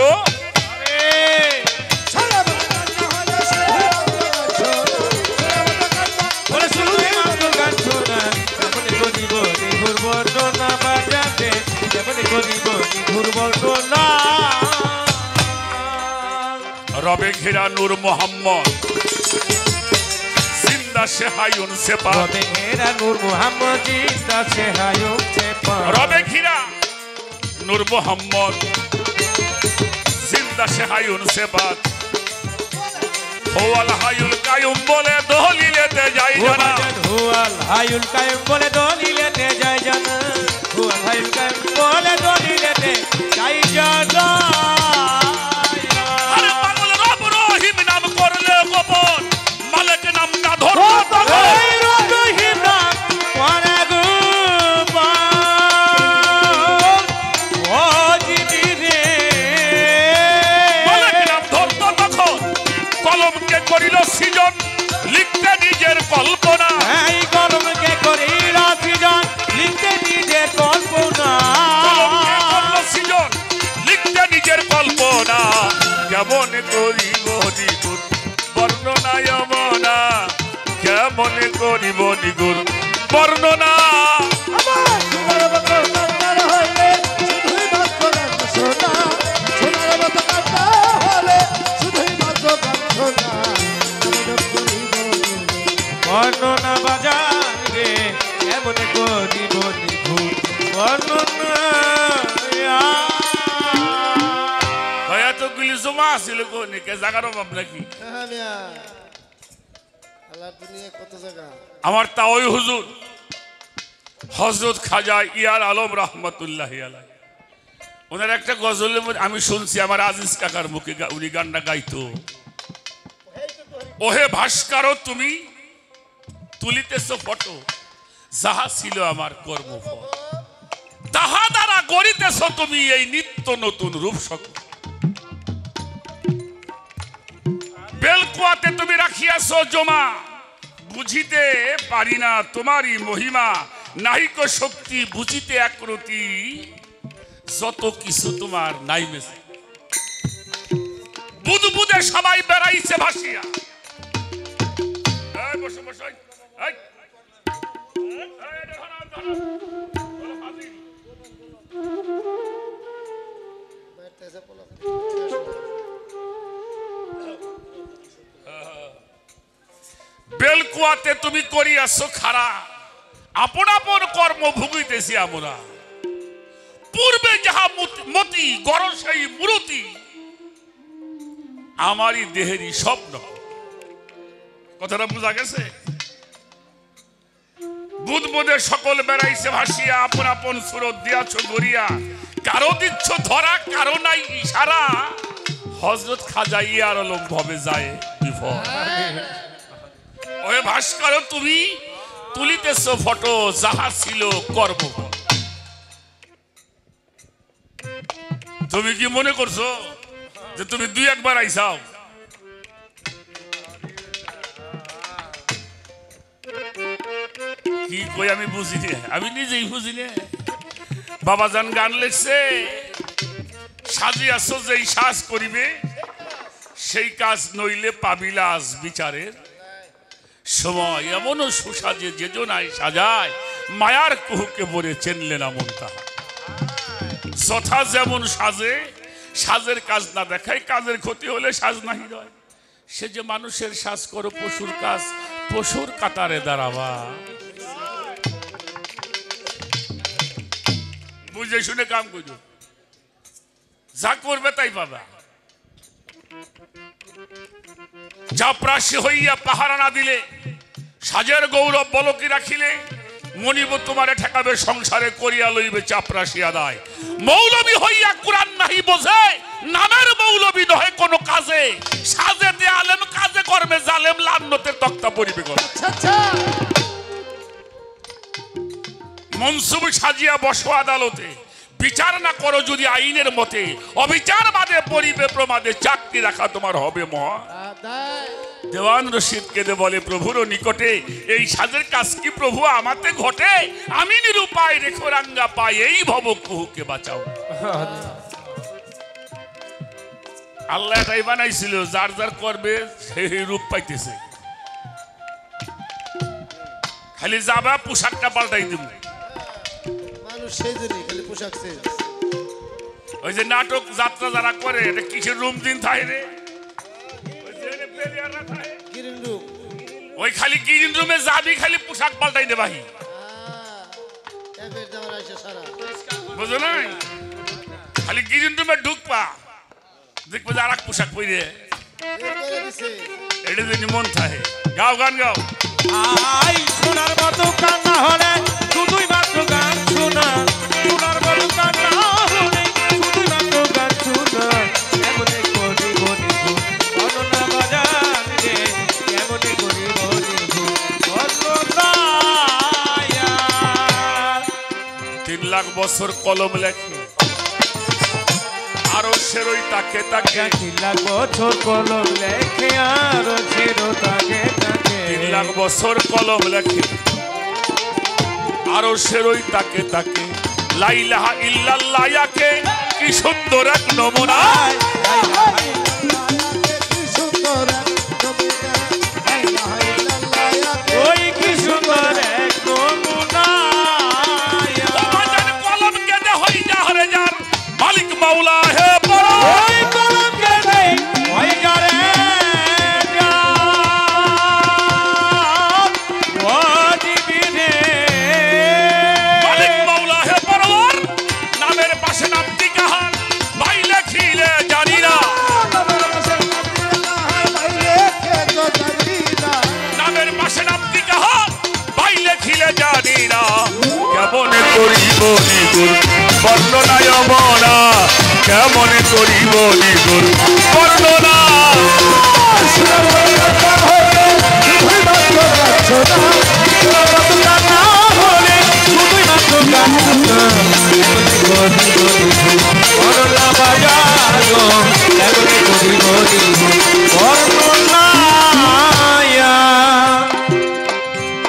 রবে ঘেরা নূর মোহাম্মদ জিন্দা সেহায়ুন সেপা, রবে ঘেরা নূর মোহাম্মদ জিন্দা সেহায়ুন সেপা, রবে ঘেরা নূর মোহাম্মদ জিন্দা সেহায়ুন সেপা, হুয়াল হায়ুল কায়ুম বলে দলিলেতে যাই জানা, হুয়াল হায়ুল কায়ুম বলে দলিলেতে যাই জানা, হুয়াল হায়ুল কায়ুম বলে দলিলেতে যাই জানা। আরে পাগল রব রহিম নাম করলে গোপন, মালিক নামটা ধরো তখন, এই রহিম নাম করে গোপন, ও জিবি রে মালিক নাম ধরতো তখন, কলমকে করিল সৃজন, লিখতে নিজের কল্পনা, এই কলমকে করিল সৃজন, লিখতে নিজের কল্পনা, কলমকে করল সৃজন, লিখতে নিজের কল্পনা, কেমন করিব নিগুণ বর্ণনা যমনা, কেমন করিব নিগুণ বর্ণনা। আমার সোনার মতো কান্নার হইলে শুধুই মাত্র গান শোনা, সোনার মতো কান্না হলে শুধুই মাত্র গান শোনা, বর্ণনা বাজান রে এমন করিব নিখুঁত বর্ণনা। এতগুলি জমা আছিল কোনিকে জাগার অভাব নাকি? আল্লাহ দুনিয়া কত জায়গা। আমার তাওই হুজুর হযরত খাজা ইয়ার আলম রহমতুল্লাহ আলাইহি, ওনার একটা গজল আমি শুনছি আমার আজিজ কাকার মুখে, উনি গানটা গাইতো, ওহে ভাস্কর তুমি তুলিতেছ ফটো, যাহা ছিল আমার কর্মফল, তাহা দ্বারা গড়িতেছ তুমি এই নিত্য নতুন রূপ সকল, বেলকুয়াতে তুমি রাখিয়াছ জমা, বুঝিতে পারি না তোমারই মহিমা, নাহিক শক্তি বুঝিতে একরতি, যত কিছু তোমার নাই মেসে, বুদবুদে সবাই বেড়াইছে ভাসিয়া, এই বসো বসো, এই, এই, বেলকুয়াতে তুমি করিয়াছ খারা, আপন আপন কর্ম ভুগিতেছি আমরা, পূর্বে যাহা মতি গড় সেই মূরতি, আমারই দেহেরই স্বপ্ন। কথাটা বোঝা গেছে? বুদবুদে সকল বেড়াইছে ভাসিয়া, আপন আপন সুরত দিয়াছ গড়িয়া, কারো দিচ্ছ ধরা কারো নাই ইশারা, হযরত খাজা ইয়ার আলম ভবে যায় বিফল। ওহে ভাস্কর তুমি তুলিতেছ ফটো, যাহা ছিল কর্মফল। তুমি কি মনে করছো যে তুমি দুই একবার আইসাও? কি কই আমি বুঝি নে, আমি নিজেই বুঝি নে। বাবাজান গান লেখছে, সাজিয়াছ যেই সাজ করিবে, সেই কাজ নইলে পাবিলাস বিচারের সময়, এমনও সুসাজে যে জনায় সাজায়, মায়ার কুহুকে বলে চেনলে না মন তাহা, যথা যেমন সাজে, সাজের কাজ না দেখায়, কাজের ক্ষতি হলে সাজ নাহি রয়, সে যে মানুষের সাজ করো পশুর কাজ, পশুর কাতারে দাঁড়াবা। বুঝে শুনে কাম করো, যা করবে তাই পাবা। চাপরাশি হইয়া পাহারা না দিলে, সাজের গৌরব বলকি রাখিলে, মনিব তোমারে ঠেকাবে সংসারে করিয়া লইবে চাপরাশি আদায়। মৌলবী হইয়া কুরআন নাহি বোঝে, নামের মৌলবী নহে কোনো কাজে, সাজেতে আলেম কাজে কর্মে জালেম, লান্নতের তক্তা পরিবে করে। মনসুব সাজিয়া বসো আদালতে, বিচার না করো যদি আইনের মতে, অবিচার বাদে পরিবে প্রমাদে, চাকরি রাখা তোমার হবে মহা। দেওয়ান রশিদ কেঁদে বলে প্রভুর নিকটে, এই সাজের কাজ কি প্রভু আমাতে ঘটে, আমি নিরুপায় রেখো রাঙ্গা পাই, এই ভব কুহুকে বাঁচাও। আল্লাহ এটাই বানাইছিল, যার যার করবে সেই রূপ পাইতেছে। খালি যাবা পোশাকটা পাল্টাই দিব। ওই যে নাটক যাত্রা যারা করে, এটা কিসের রুম দিন থাকে রে, ওই খালি গ্রিন রুমে যাবি, খালি পোশাক পাল্টাই দে ভাই, বুঝো না? খালি গ্রিন রুমে ঢুকবা, দেখবো যে আর এক পোশাক পরে, এটা যদি মন থাকে। গাও গান গাও। আই সোনার মতো কান্না হলে শুধুই মাত্র গান শোনা, সোনার মতো কান্না হলে শুধুই মাত্র গান শোনা, এমনে করি বলিব বর্ণনা বাজান রে, এমনে করি বলিব বর্ণনা। 3 লাখ বছর কলম লেখে, আরো সেরই তাকে তাকে, 3 লাখ বছর কলম লেখে, আরো সেরো তাকে তাকে, 3 লাখ বছর কলম লেখে, আরো সেরই তাকে তাকে, লা ইলাহা ইল্লাল্লাহ ইয়াকে, কি সুন্দর এক নমুনা। ওই কি সুন্দর এক নমুনা। কলম কেঁদে হই যা হরে যার মালিক মাওলা হে বড়, ওই কলম কেঁদে হই যা রে মালিক মাওলা হে বড়, নামের পাশে নামটি কাহার ভাই লেখিলে জানি না, নামের পাশে নামটি কাহার ভাই লেখিলে জানি না, কেমন করিব নিগুর বর্ণনায় মনা, কেমন করিব নিগুর বর্ণনা।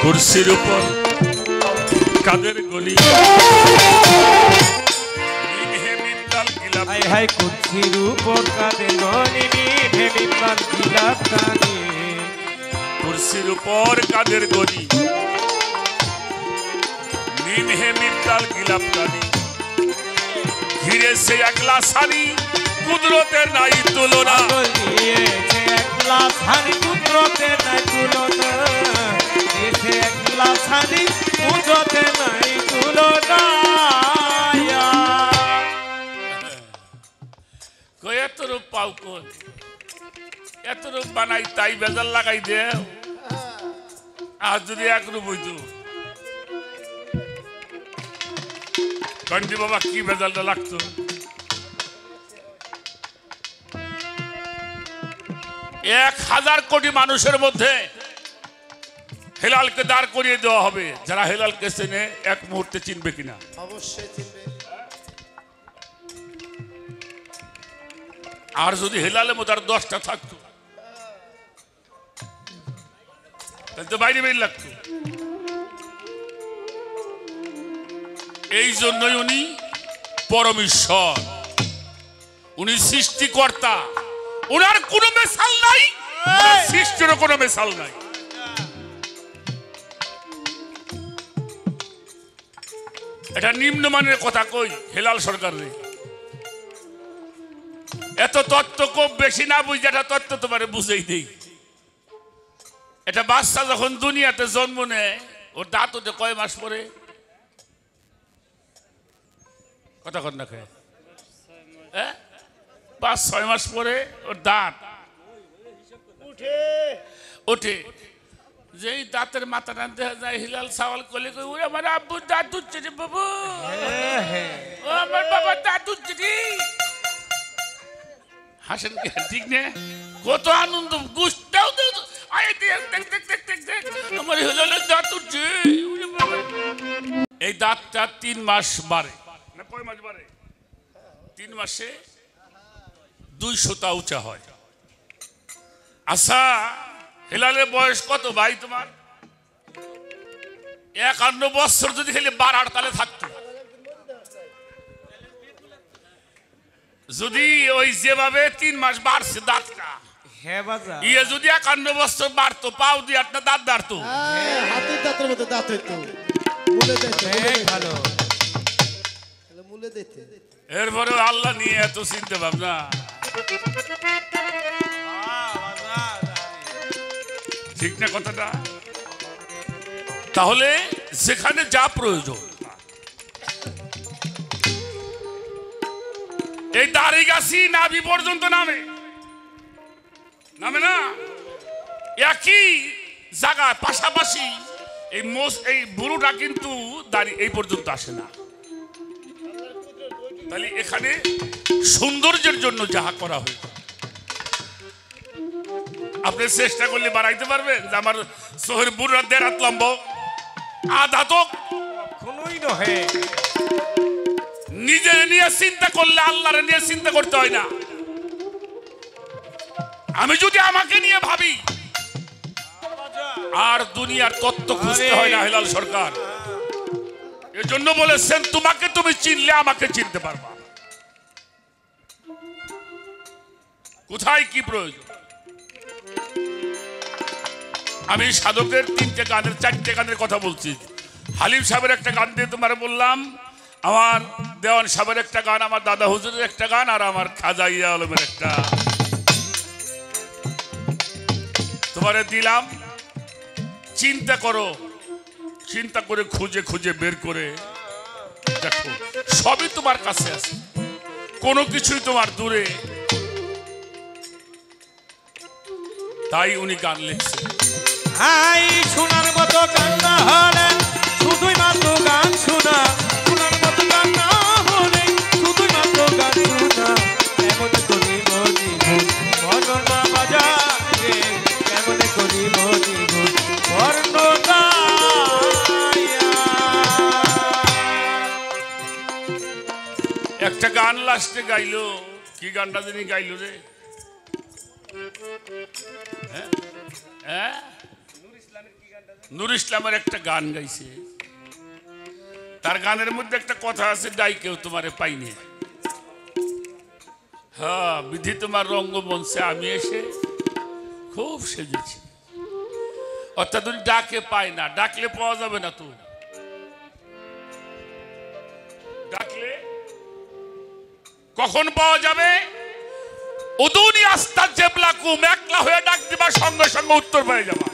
কুরসির উপর কাদের গলি, হাই হাই কুরসির উপর কাদের গলি, ভেবিবান গিলাপ কানি, কুরসির উপর কাদের গলি, নিম হে মিমতাল গিলাপ কানি, ঘিরে সে একলা সানি, কুদরতের নাই তুলনা। দিয়েছে একলা সানি, কুদরতের নাই তুলনা, দিয়েছে একলা সানি, কুদরতের নাই তুলনা। এত রূপ পাও কোন, এত রূপ বানাই তাই বেজাল লাগাই দে, আর যদি এক রূপ হইতো কন্টি বাবা কি বেজালটা লাগতো। 1000 কোটি মানুষের মধ্যে হেলালকে দাঁড় করিয়ে দেওয়া হবে, যারা হেলালকে চেনে এক মুহূর্তে চিনবে কিনা। অবশ্যই চিনবে। আর যদি হেলালের মতো আর 10টা থাকতো তাহলে তো বাইরে বের লাগতো। এই জন্যই উনি পরমেশ্বর, উনি সৃষ্টিকর্তা, উনার কোনো মেশাল নাই, সৃষ্টিরও কোনো মেশাল নাই। এটা নিম্নমানের কথা কই হেলাল সরকার রে, এত তত্ত্ব খুব বেশি না বুঝে এটা তত্ত্ব তোমারে বুঝেই দেই। এটা বাচ্চা যখন দুনিয়াতে জন্ম নেয়, ওর দাঁত ওঠে কয় মাস পরে? কথা কন না, 5-6 মাস পরে ওর দাঁত ওঠে যেই দাঁতের মাথা টানতে যায় হিলাল সাওয়াল করলে কই ওরে আমার আব্বু দাঁত উঠছে রে বাবু ও আমার বাবা দাঁত উঠছে রে হাসেন কি ঠিক না কত আনন্দ গুষ্টাও আয় দেখ দেখ দেখ দেখ দেখ দেখ আমার হিলালের দাঁত উঠছে ওরে বাবা এই দাঁতটা 3 মাস বাড়ে না কয় মাস বাড়ে 3 মাসে 200টা উঁচা হয় আচ্ছা হিলালের বয়স কত ভাই তোমার 51 বছর যদি খালি 12 তালে থাকতো যদি ওই যেভাবে 3 মাস বাড়ছে দাঁতটা হ্যাঁ বাজা ইয়ে যদি 51 বছর বাড়তো পাও দিয়ে একটা দাঁত দাঁড়তো হাতের দাঁতের মতো দাঁত হইতো মুলে দিতে ভালো মুলে দিতে এরপরে আল্লাহ নিয়ে এত চিন্তা ভাবনা ঠিক না কথাটা তাহলে যেখানে যা প্রয়োজন এই দাড়ি গাছি নাভি পর্যন্ত নামে না একই জায়গায় পাশাপাশি এই বুড়োটা কিন্তু দাড়ি এই পর্যন্ত আসে না তাহলে এখানে সৌন্দর্যের জন্য যাহা করা হয়েছে আপনি চেষ্টা করলে বাড়াইতে পারবেন যে আমার শহর বুড়া 1.5 হাত লম্ব আধা তো কোনোই নহে নিজে নিয়ে চিন্তা করলে আল্লাহর নিয়ে চিন্তা করতে হয় না আমি যদি আমাকে নিয়ে ভাবি আর দুনিয়ার তত্ত্ব খুঁজতে হয় না হিলাল সরকার এজন্য বলেছেন তোমাকে তুমি চিনলে আমাকে চিনতে পারবা কোথায় কি প্রয়োজন আমি সাধকের 3টে গানের 4টে গানের কথা বলছি হালিম সাহেবের একটা গান দিয়ে তোমার বললাম আমার দেওয়ান সাহেবের একটা গান আমার দাদা হুজুরের একটা গান আর আমার খাজা ইয়া আলমের একটা তোমারে দিলাম চিন্তা করো চিন্তা করে খুঁজে খুঁজে বের করে দেখো সবই তোমার কাছে আছে কোনো কিছুই তোমার দূরে তাই উনি গান লিখছেন হাই শোনার মতো কান্না হলে শুধুই মাত্র গান শোনা শোনার মতো কান্না হলে শুধুই মাত্র গান শোনা কেমন করি মনি গুণ বর্ণনা বাজারে কেমন করি মনি গুণ বর্ণনা একটা গান লাস্টে গাইলো কি গানটা যিনি গাইলো রে নূর ইসলামের একটা গান গাইছে তার গানের মধ্যে একটা কথা আছে ডাইকেও তোমারে পাইনি হ্যাঁ বিধি তোমার রঙ্গমঞ্চে আমি এসে খুব সেজেছি অর্থাৎ উনি ডাকে পায় না ডাকলে পাওয়া যাবে না তো ডাকলে কখন পাওয়া যাবে উদুনি আস্তা জেবলাকুম একলা হয়ে ডাক দিবা সঙ্গে সঙ্গে উত্তর পেয়ে যাবা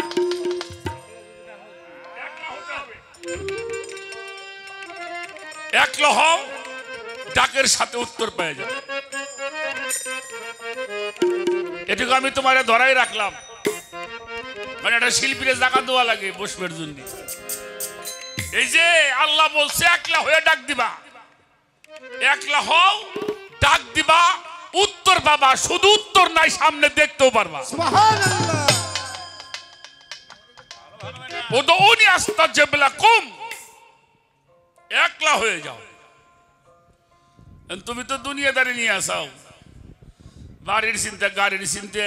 একলা হও ডাকের সাথে উত্তর পেয়ে যাবে এটুকু আমি তোমারে ধরাই রাখলাম মানে একটা শিল্পীর জায়গা দেওয়া লাগে বসবের জন্য এই যে আল্লাহ বলছে একলা হয়ে ডাক দিবা একলা হও ডাক দিবা উত্তর পাবা শুধু উত্তর নাই সামনে দেখতেও পারবা সুবহানাল্লাহ উদুনি আস্তাজিবলাকুম একলা হয়ে যাও তুমি তো দুনিয়াদারি নিয়ে আসাও বাড়ির চিন্তা গাড়ির চিন্তা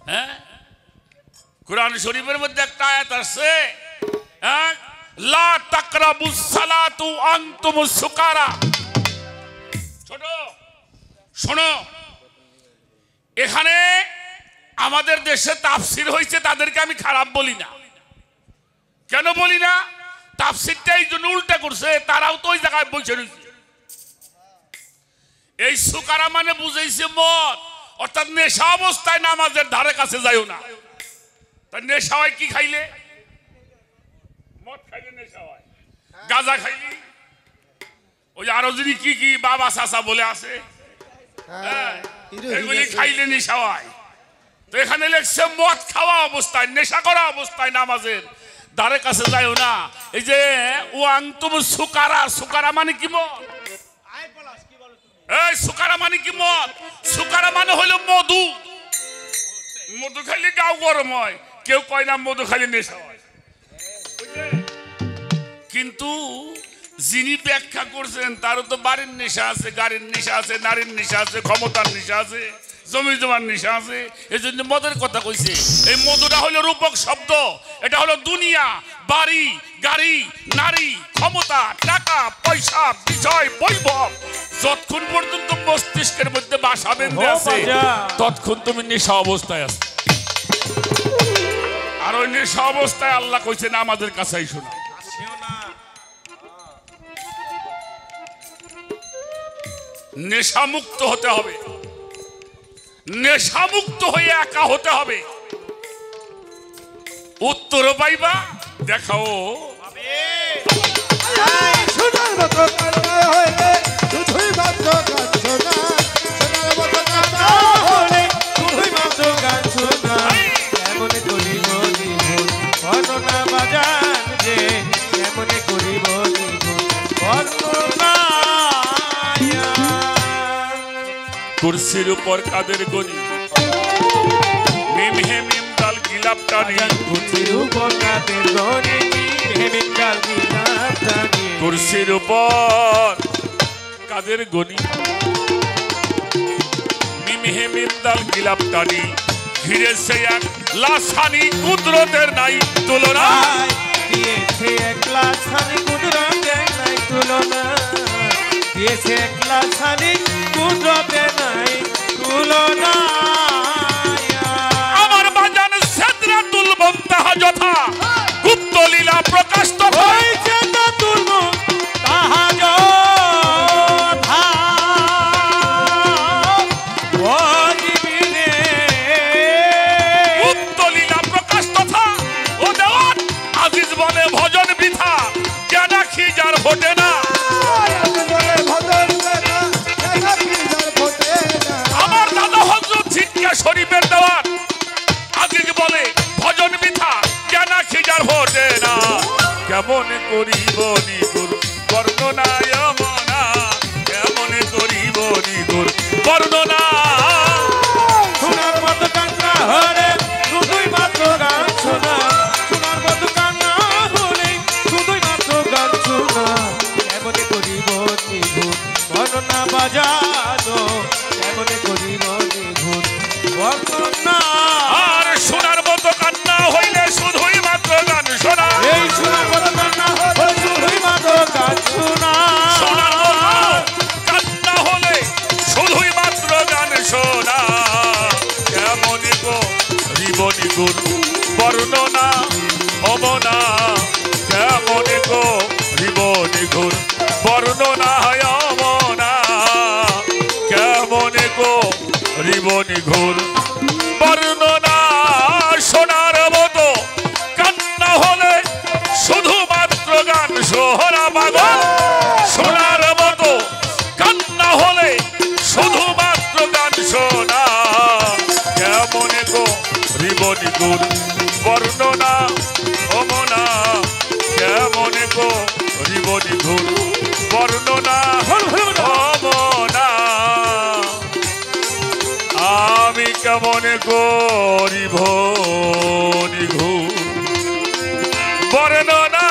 হ্যাঁ কুরআন শরীফের মধ্যে একটা আয়াত আছে হ্যাঁ লা তাকরাবুস সালাতু আনতুমুস সুকারা ছোট শোনো এখানে আমাদের দেশে তাফসীর হয়েছে তাদেরকে আমি খারাপ বলি না কেন বলি না তাফসীরটা এই জন্য উল্টা করছে তারাও তো ওই জায়গায় বসে রয়েছে এই সুকারা মানে বুঝাইছে মদ অর্থাৎ নেশা অবস্থায় নামাজের ধারে কাছে যাইও না তাই নেশা হয় কি খাইলে মদ খাইলে নেশা হয় গাঁজা খাইলি ওই আরো যদি কি কি বাবা চাচা বলে আছে এগুলি খাইলে নেশা হয় তো এখানে লেখছে মদ খাওয়া অবস্থায়, নেশা করা অবস্থায় নামাজের ধারে কাছে যাইও না। এই যে ওয়াং তুমি সুকারা, সুকারা মানে কি মদ? এই সুকারা মানে কি মদ? সুকারা মানে হলো মধু। মধু খাইলে গাও গরম হয়, কেউ কয় না মধু খাইলে নেশা হয়। কিন্তু যিনি ব্যাখ্যা করছেন তারও তো বাড়ির নেশা আছে, গাড়ির নেশা আছে, নারীর নেশা আছে, ক্ষমতার নেশা আছে, জমি জমার নেশা আছে। এই জন্য মদের কথা কইছে। এই মধুটা হলো রূপক শব্দ। এটা হলো দুনিয়া, বাড়ি, গাড়ি, নারী, ক্ষমতা, টাকা পয়সা, বিষয়, বৈভব। যতক্ষণ পর্যন্ত মস্তিষ্কের মধ্যে বাসা বেঁধে আছে ততক্ষণ তুমি নেশা অবস্থায় আছো। আর ওই নেশা অবস্থায় আল্লাহ কইছে না আমাদের কাছেই শোনা। নেশামুক্ত হতে হবে, নেশামুক্ত হয়ে একা হতে হবে। উত্তর পাইবা দেখাও। সোনার মতো কান্না হইলে শুধুই মাত্র গান শোনা, সোনার মতো কান্না হলে শুধুই মাত্র গান শোনা। এমন করিব নিভুল বর্ণনা বাজান যে, এমন করিব নিভুল বর্ণনা। কুরসির উপর কাদের গনি, মিম হে মিম দাল গিলাপ টানি। কুরসির উপর কাদের গনি, মিম হে মিম দাল গিলাপ টানি। কুরসির উপর কাদের গনি, মিম হে মিম দাল গিলাপ টানি। ঘিরে সে এক লাসানি কুদরতের নাই তুলনা। দিয়েছে এক লাসানি কুদরতের নাই তুলনা। দিয়েছে এক লাসানি কুদরতের নাই তুলনা। আমার বাজান সিদরাতুল মুনতাহা যথা গুপ্ত লীলা প্রকাশ তো হইছে না তুলব তাহা যথা। ও জীবনে গুপ্ত লীলা প্রকাশ তথা। ও দেওয়ান আজিজ বলে ভজন বৃথা, জানা কি যার ভোটে না। বলে ভজন না, জানা কি যার ফোটে না। আমার দাদা হযরত ছিটকা শরীফের দেওয়ান আজিজ বলে ভজন বৃথা, জানা কি যার ভোটে না। কেমন করিব নিগুর বর্ণনা যমনা, কেমন করিব নিগুর বর্ণনা। সোনার মতো কান্না হলে শুধুই মাত্র গান শোনা। সোনার মতো কান্না হলে শুধুই মাত্র গান শোনা। এমন করিব নিভুল বর্ণনা বাজানো, এমন করিব নিভুল বর্ণনা। আর সোনার মতো কান্না হইলে শুধুই মাত্র গান শোনা। এই সোনার মতো কান্না হলে শুধুই মাত্র গান শোনা। সোনার মতো কান্না হলে শুধুই মাত্র গান শোনা। কেমন করিব নিগুর বর্ণনা অমনা, কেমন করিব নিগুর বর্ণনা অমনা, কেমন করিব নিগুর বর্ণনা। সোনার মতো কান্না হলে শুধুমাত্র গান শোনা। পাগল সোনার মতো কান্না হলে শুধুমাত্র গান শোনা। কেমন করিব নিগুর বর্ণনা অমনা, কেমন করিব নিগুর বর্ণনা অমনা। আমি কেমন করিব নিগুর বর্ণনা